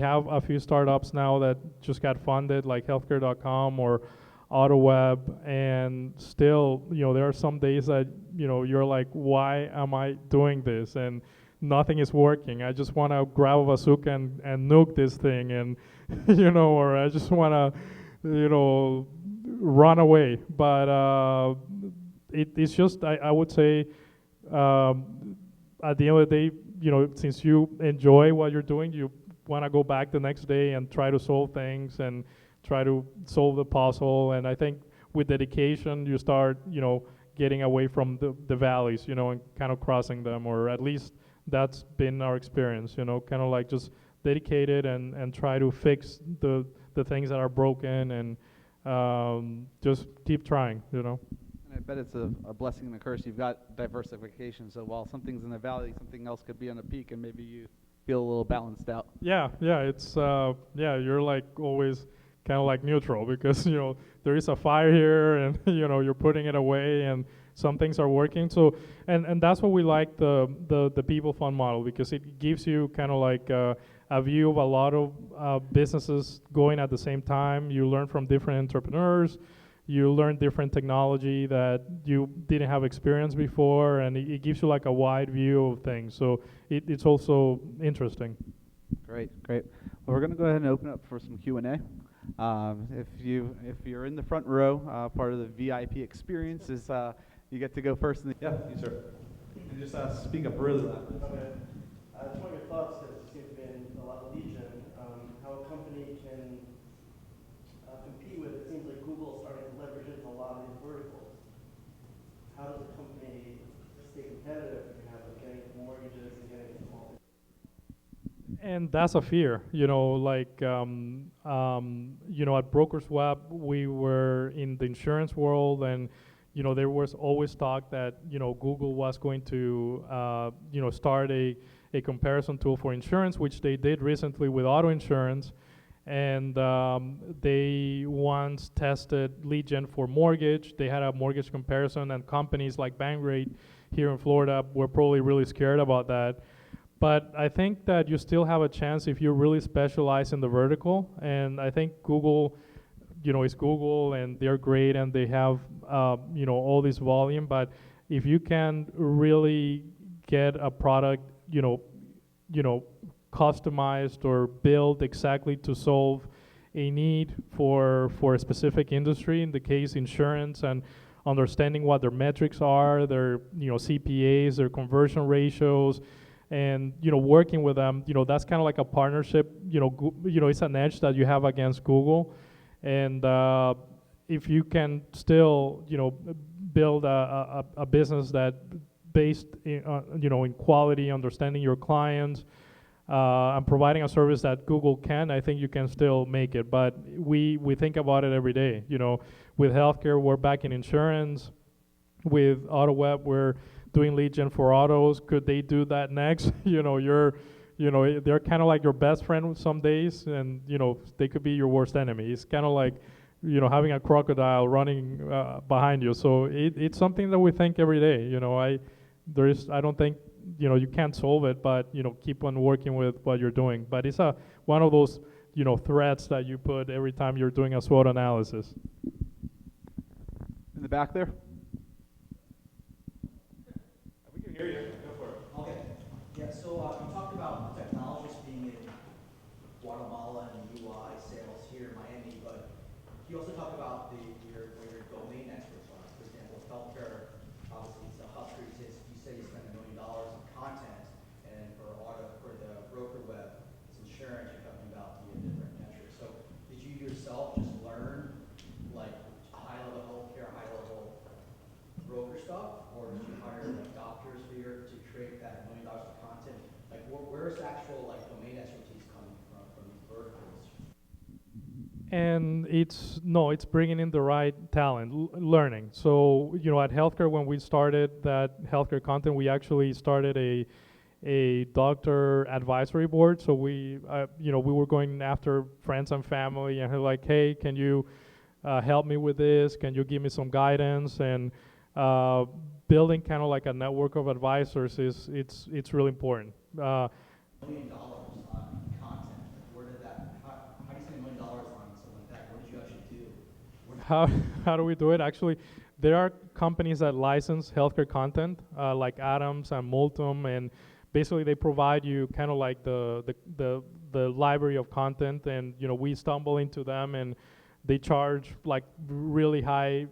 have a few startups now that just got funded, like healthcare.com or AutoWeb, and still, you know, there are some days that, you know, you're like, why am I doing this? And nothing is working. I just want to grab a bazooka and nuke this thing, and you know, or I just want to, you know, run away. But it's just, I would say, at the end of the day, you know, since you enjoy what you're doing, you want to go back the next day and try to solve things and try to solve the puzzle. And I think with dedication, you start, getting away from the valleys, and kind of crossing them, or at least that's been our experience, kind of like just dedicated and try to fix the things that are broken, and just keep trying, And I bet it's a blessing and a curse. You've got diversification, so while something's in the valley, something else could be on the peak, and maybe you feel a little balanced out. Yeah, it's you're like always kind of like neutral, because there is a fire here, and you're putting it away, and some things are working. So and that's what we like the PeopleFund model, because it gives you kind of like a view of a lot of businesses going at the same time. You learn from different entrepreneurs. You learn different technology that you didn't have experience before, and it gives you like a wide view of things. So it's also interesting. Great. Well, we're going to go ahead and open up for some Q&A. If you're in the front row, part of the VIP experience is you get to go first. Yeah, you sir. And just speak up really loud. Okay. Just want your thoughts, because you seem to be in a lot of lead gen, how a company can compete with, it seems like Google is starting to leverage into a lot of these verticals. How does a company stay competitive if you have getting into mortgages and getting into small? And that's a fear, like, at BrokersWeb, we were in the insurance world, and, there was always talk that, Google was going to, start a comparison tool for insurance, which they did recently with auto insurance. And they once tested lead gen for mortgage. They had a mortgage comparison, and companies like Bankrate here in Florida were probably really scared about that. But I think that you still have a chance if you really specialize in the vertical. And I think Google, is Google, and they're great, and they have, all this volume. But if you can really get a product, customized or built exactly to solve a need for a specific industry, in the case insurance, and understanding what their metrics are, their CPAs, their conversion ratios, and working with them, that's kind of like a partnership. It's an edge that you have against Google. And if you can still build a business that based in quality, understanding your clients, and providing a service that Google can, I think you can still make it. But we think about it every day. With healthcare, we're back in insurance. With AutoWeb, we're doing lead gen for autos. Could they do that next? They're kind of like your best friend some days, and they could be your worst enemy. It's kind of like having a crocodile running behind you. So it's something that we think every day. I don't think you can't solve it, but keep on working with what you're doing. But it's one of those threats that you put every time you're doing a SWOT analysis. In the back there. We can hear you. Go for it. Okay. Yeah. So you talked about technologists being in Guatemala and UI sales here in Miami, but you also talked about where your domain experts are. For example, healthcare, obviously it's a hub for you. You say you spend $1 million on content, and for the BrokerWeb, it's insurance. You're talking about the different metrics. So did you yourself just learn like high-level healthcare, high-level broker stuff, or did you hire like doctors here to create that $1 million of content? Like, where's the actual like domain expertise coming from these verticals? And it's bringing in the right talent, learning. So at healthcare, when we started that healthcare content, we actually started a doctor advisory board. So we were going after friends and family, and they're like, hey, can you help me with this? Can you give me some guidance? And building kind of like a network of advisors it's really important. $1 million on content. Where did that? How do you spend $1 million on something like that? What did you actually do? How do we do it? Actually, there are companies that license healthcare content, like Adams and Multum, and basically they provide you kind of like the library of content, and we stumble into them, and they charge like really high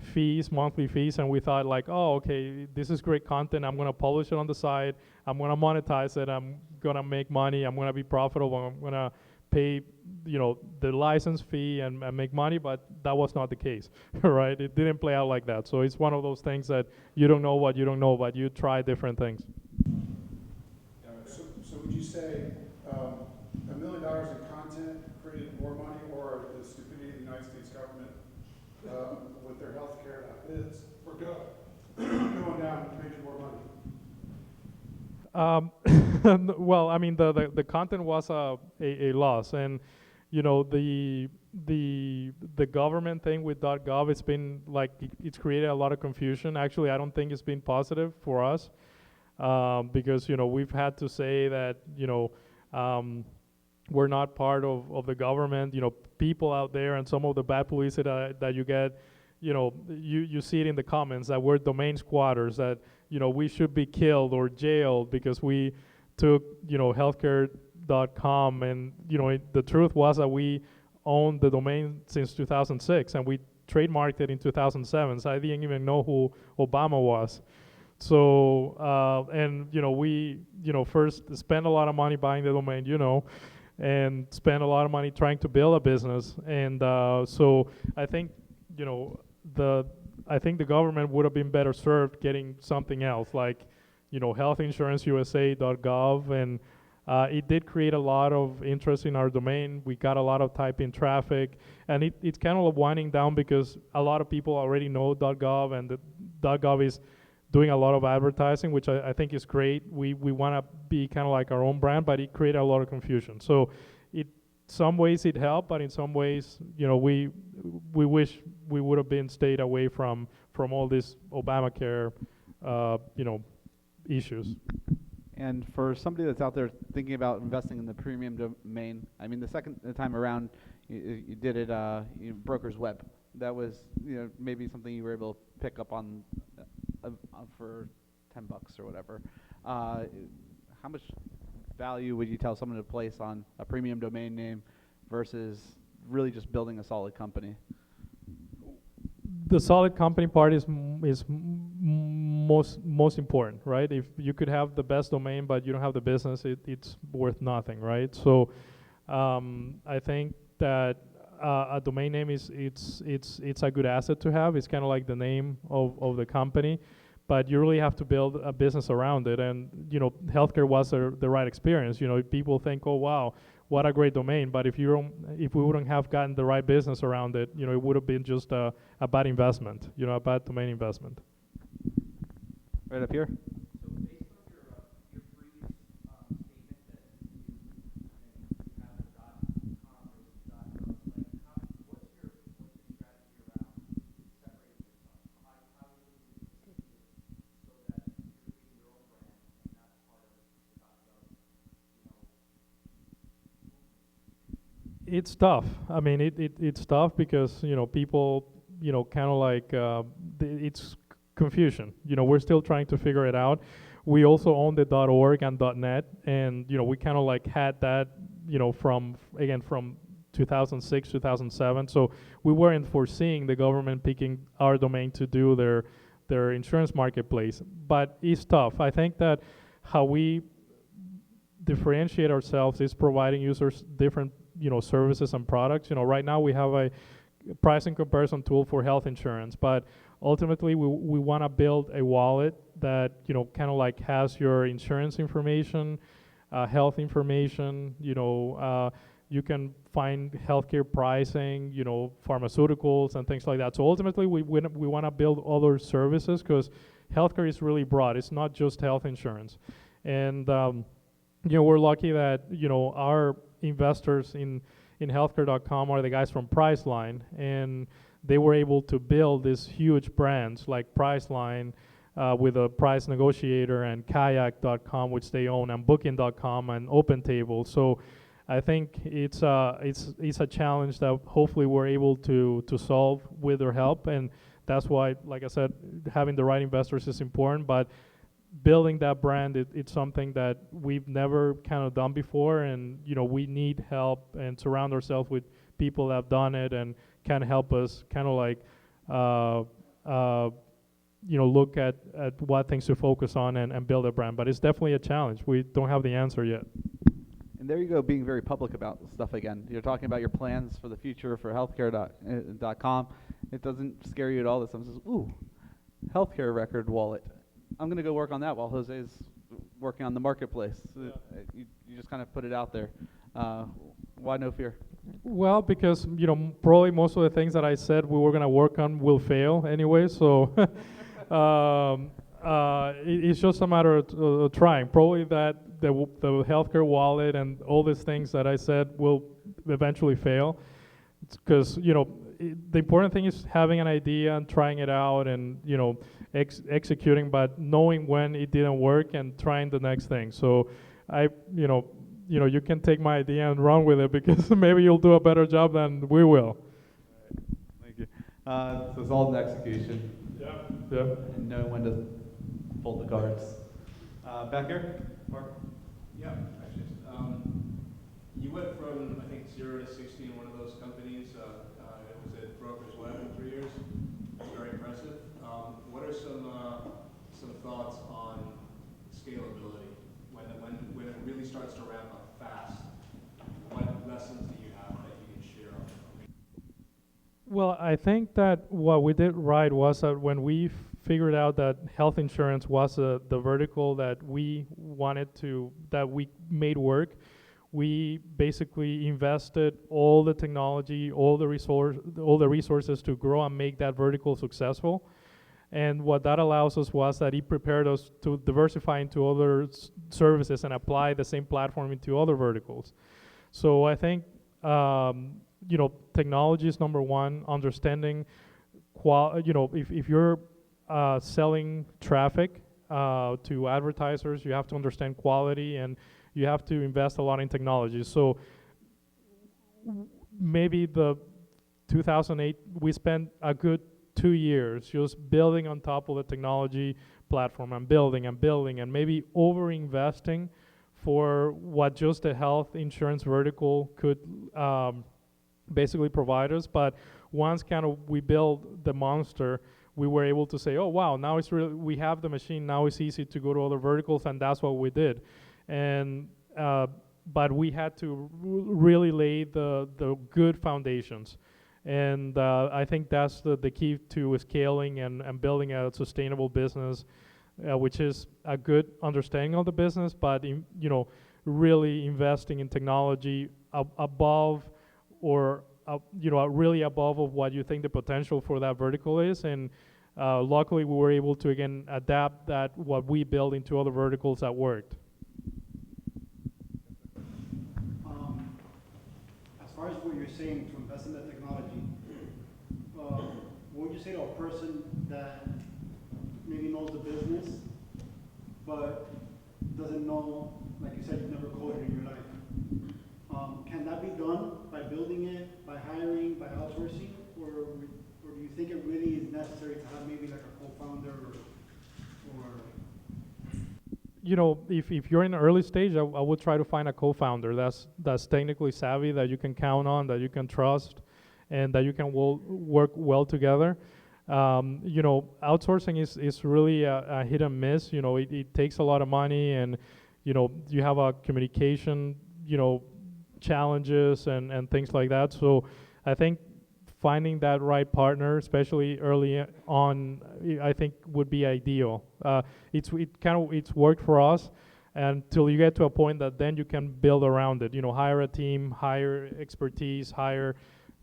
fees, monthly fees, and we thought like, oh, okay, this is great content. I'm gonna publish it on the site. I'm gonna monetize it. I'm gonna make money. I'm gonna be profitable. I'm gonna pay, the license fee and make money. But that was not the case, right? It didn't play out like that. So it's one of those things that you don't know what you don't know, but you try different things. So would you say $1 million in content created more money, or the stupidity of the United States government with their healthcare bids for going down made you more money? Well, I mean, the content was a loss, and the government thing with .gov, it's been like it's created a lot of confusion. Actually, I don't think it's been positive for us, because we've had to say that we're not part of the government. People out there and some of the bad publicity that you get, you see it in the comments that we're domain squatters, that we should be killed or jailed because we took healthcare.com, and the truth was that we owned the domain since 2006 and we trademarked it in 2007. So I didn't even know who Obama was. So and we first spent a lot of money buying the domain, and spent a lot of money trying to build a business. And so I think the government would have been better served getting something else like healthinsuраnceusa.gov, and it did create a lot of interest in our domain. We got a lot of type-in traffic, and it's kind of winding down because a lot of people already know .gov, and the .gov is doing a lot of advertising, which I think is great. We want to be kind of like our own brand, but it created a lot of confusion. So some ways it helped, but in some ways, we wish we would have been stayed away from all this Obamacare, issues. And for somebody that's out there thinking about investing in the premium domain, I mean, the second time around, you did it, BrokersWeb. That was, maybe something you were able to pick up on for $10 or whatever. How much value would you tell someone to place on a premium domain name versus really just building a solid company? The solid company part is most important, right? If you could have the best domain but you don't have the business, it's worth nothing, right? So I think that a domain name it's a good asset to have. It's kind of like the name of the company, but you really have to build a business around it. And healthcare was the right experience. People think, oh wow, what a great domain. But if we wouldn't have gotten the right business around it, it would have been just a bad investment, a bad domain investment. Right up here. So based on your previous statement that you have a .com versus .gov, what's your strategy around separating yourself? How do you so that you're creating your own brand and not part of the .gov, It's tough. I mean, it's tough because people, kind of like it's confusion. We're still trying to figure it out. We also own the .org and .net, and we kind of like had that, from 2006, 2007. So we weren't foreseeing the government picking our domain to do their insurance marketplace. But it's tough. I think that how we differentiate ourselves is providing users different services and products. Right now we have a pricing comparison tool for health insurance, but ultimately we want to build a wallet that kind of like has your insurance information, health information. You can find healthcare pricing, pharmaceuticals and things like that. So ultimately we want to build other services because healthcare is really broad. It's not just health insurance. And we're lucky that our investors in healthcare.com are the guys from Priceline, and they were able to build these huge brands like Priceline with a price negotiator, and kayak.com, which they own, and booking.com and OpenTable. So I think it's a challenge that hopefully we're able to solve with their help, and that's why, like I said, having the right investors is important. But building that brand, it's something that we've never kind of done before, and we need help and surround ourselves with people that have done it and can help us kind of like look at what things to focus on and build a brand. But it's definitely a challenge. We don't have the answer yet. And there you go, being very public about stuff again. You're talking about your plans for the future for healthcare.com. It doesn't scare you at all that someone says, ooh, healthcare record wallet. I'm going to go work on that while Jose's working on the marketplace. You just kind of put it out there. Why no fear? Well, because probably most of the things that I said we were gonna work on will fail anyway. So it's just a matter of trying. Probably that the healthcare wallet and all these things that I said will eventually fail. Because the important thing is having an idea and trying it out and executing, but knowing when it didn't work and trying the next thing. So you can take my idea and run with it because maybe you'll do a better job than we will. Thank you. So it's all in execution. Yeah. And knowing when to fold the cards. Back here, Mark. Yeah, actually, you went from I think 0 to 60 in one of those companies. It was at BrokersWeb in 3 years. That's very impressive. What are some thoughts on scalability when it really starts to ramp up fast? What lessons do you have that you can share on? Well, I think that what we did right was that when we figured out that health insurance was the vertical that we made work, we basically invested all the technology, all the resources to grow and make that vertical successful. And what that allows us was that it prepared us to diversify into other services and apply the same platform into other verticals. So I think technology is number one. Understanding if you're selling traffic to advertisers, you have to understand quality and you have to invest a lot in technology. So maybe the 2008, we spent a good 2 years just building on top of the technology platform and building and maybe over-investing for what just the health insurance vertical could basically provide us. But once kind of we built the monster, we were able to say, oh wow, now it's really, we have the machine, now it's easy to go to other verticals, and that's what we did. And but we had to really lay the good foundations. And I think that's the key to scaling and building a sustainable business, which is a good understanding of the business, but really investing in technology above or really above of what you think the potential for that vertical is. And luckily we were able to again adapt that what we built into other verticals that worked. As far as what you're saying to invest in the technology, what would you say to a person that maybe knows the business, but doesn't know, like you said, you've never coded in your life? Can that be done by building it, by hiring, by outsourcing, or do you think it really is necessary to have maybe like a co-founder if you're in an early stage, I would try to find a co-founder that's technically savvy, that you can count on, that you can trust, and that you can work well together. Outsourcing is really a hit and miss. It takes a lot of money, and you have a communication challenges and things like that. So I think finding that right partner, especially early on, I think would be ideal. It's worked for us until you get to a point that then you can build around it. Hire a team, hire expertise, hire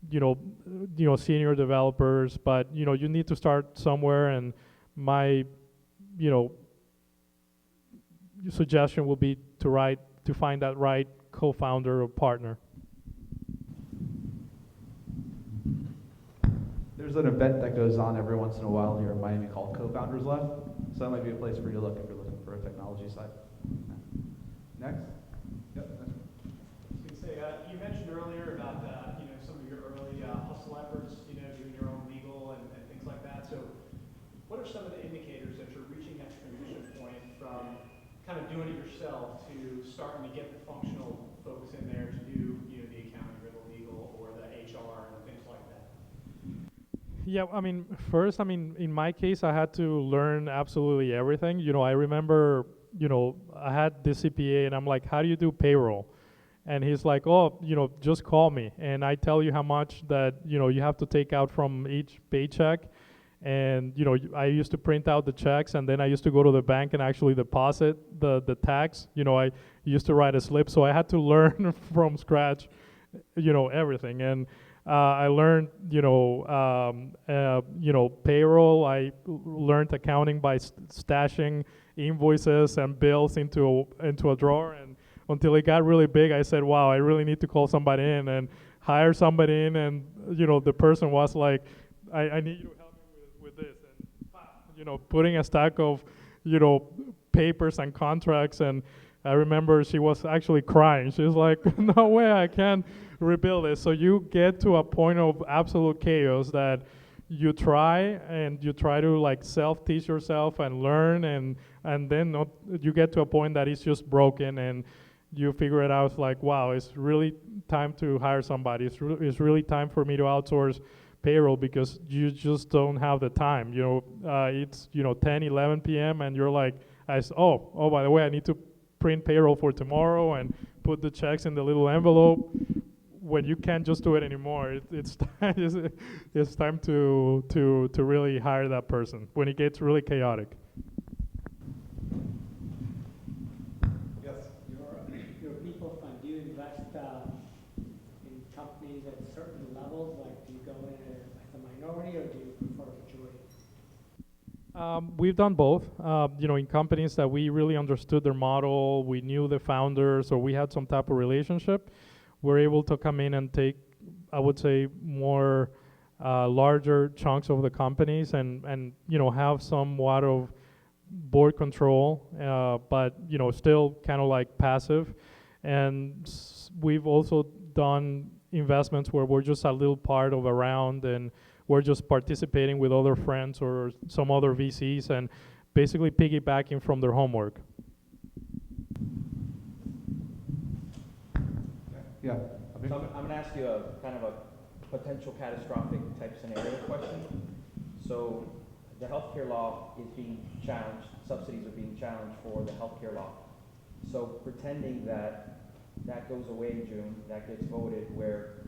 senior developers. But you need to start somewhere. And my suggestion will be to find that right co-founder or partner. There's an event that goes on every once in a while here in Miami called Co-Founders Lab. So that might be a place for you to look if you're looking for a technology site. Next. Yep. You mentioned earlier about some of your early hustle efforts, doing your own legal and things like that. So what are some of the indicators that you're reaching that transition point from kind of doing it yourself to starting to get the functional folks in there to do the accounting or the legal or the HR and things like that? Yeah, I mean, first, I mean, in my case, I had to learn absolutely everything. You know, I remember, you know, I had this CPA, and I'm like, how do you do payroll? And he's like, oh, you know, just call me, and I tell you how much that, you know, you have to take out from each paycheck. And, you know, I used to print out the checks, and then I used to go to the bank and actually deposit the tax. You know, I used to write a slip, so I had to learn from scratch, you know, everything. And I learned, you know, payroll. I learned accounting by stashing invoices and bills into a drawer. And until it got really big, I said, wow, I really need to call somebody in and hire somebody in. And, you know, the person was like, I need you to help me with this. And, you know, putting a stack of, you know, papers and contracts. And I remember she was actually crying. She was like, no way, I can't rebuild it. So you get to a point of absolute chaos that you try to like self-teach yourself and learn, and then you get to a point that it's just broken, and you figure it out like, wow, it's really time to hire somebody. It's really time for me to outsource payroll, because you just don't have the time. You know, it's, you know, 10, 11 p.m. and you're like, oh, by the way, I need to print payroll for tomorrow and put the checks in the little envelope. When you can't just do it anymore, it's time to really hire that person when it gets really chaotic. Yes. Your PeopleFund, do you invest in companies at certain levels? Like, do you go in as a minority, or do you prefer majority? We've done both. You know, in companies that we really understood their model, we knew the founders, or we had some type of relationship, we're able to come in and take, I would say, more larger chunks of the companies, and you know, have somewhat of board control, but you know, still kind of like passive. And we've also done investments where we're just a little part of a round, and we're just participating with other friends or some other VCs and basically piggybacking from their homework. Yeah. So I'm going to ask you a kind of a potential catastrophic type scenario question. So the healthcare law is being challenged, subsidies are being challenged for the healthcare law. So pretending that that goes away in June, that gets voted, where,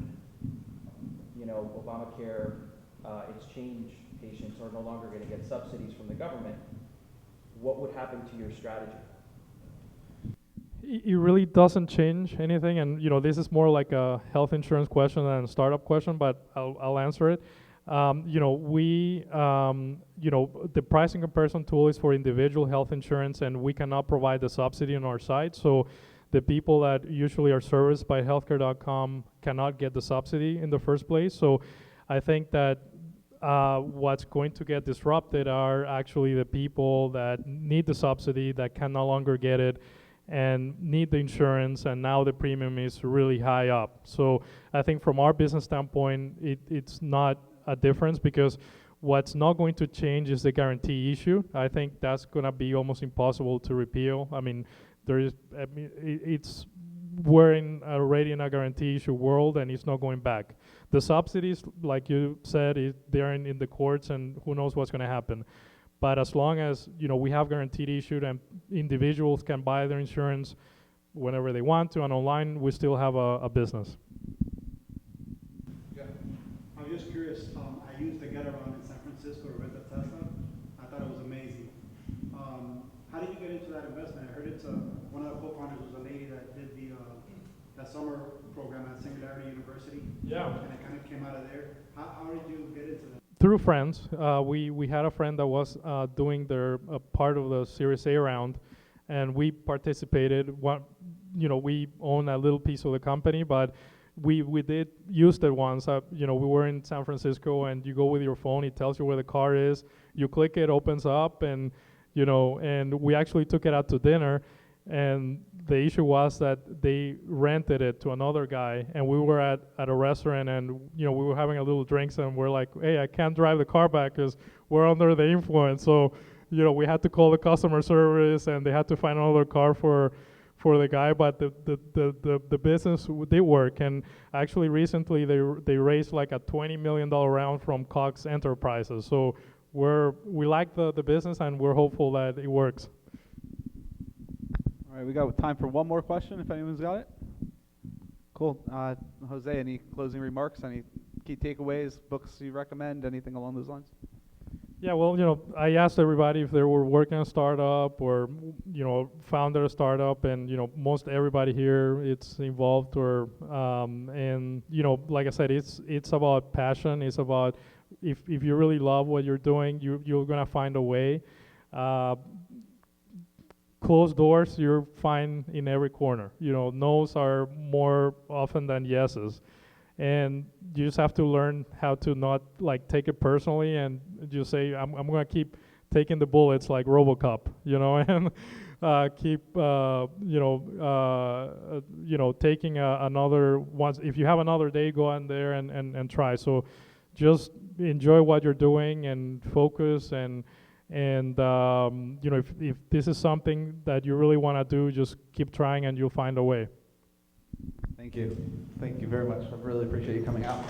you know, Obamacare, exchange patients are no longer going to get subsidies from the government, what would happen to your strategy? It really doesn't change anything, and you know, this is more like a health insurance question than a startup question, but I'll answer it. You know, you know, the pricing comparison tool is for individual health insurance, and we cannot provide the subsidy on our site. So the people that usually are serviced by healthcare.com cannot get the subsidy in the first place. So I think that what's going to get disrupted are actually the people that need the subsidy, that can no longer get it, and need the insurance, and now the premium is really high up. So I think from our business standpoint, it's not a difference, because what's not going to change is the guarantee issue. I think that's going to be almost impossible to repeal. I mean, we're already in a guarantee issue world, and it's not going back. The subsidies, like you said, they're in the courts, and who knows what's going to happen. But as long as, you know, we have guaranteed issued and individuals can buy their insurance whenever they want to and online, we still have a business. Yeah. I'm just curious, I used the Get Around in San Francisco to rent a Tesla. I thought it was amazing. How did you get into that investment? I heard it's one of the co-founders was a lady that did that summer program at Singularity University. Yeah. And it kind of came out of there. How did you get into that? Through friends. We had a friend that was doing their part of the Series A round, and we participated. You know, we own a little piece of the company, but we did use it once. You know, we were in San Francisco, and you go with your phone, it tells you where the car is. You click it, opens up, and you know, and we actually took it out to dinner. And the issue was that they rented it to another guy, and we were at a restaurant, and you know, we were having a little drinks, and we're like, hey, I can't drive the car back because we're under the influence. So, you know, we had to call the customer service, and they had to find another car for for the guy, but the business did work. And actually recently they raised like a $20 million round from Cox Enterprises. So we like the business, and we're hopeful that it works. All right, we got time for one more question if anyone's got it. Cool. Jose, any closing remarks? Any key takeaways, books you recommend, anything along those lines? Yeah, well, I asked everybody if they were working on a startup or, founded a startup, and, most everybody here it's involved or, and, like I said, it's about passion. It's about if you really love what you're doing, you're gonna find a way. Closed doors you'll find in every corner. No's are more often than yeses. And you just have to learn how to not take it personally and just say, I'm gonna keep taking the bullets like RoboCop, and keep, taking another once. If you have another day, go on there and try. So just enjoy what you're doing and focus and if this is something that you really want to do, just keep trying and you'll find a way. Thank you. Thank you very much. I really appreciate you coming out.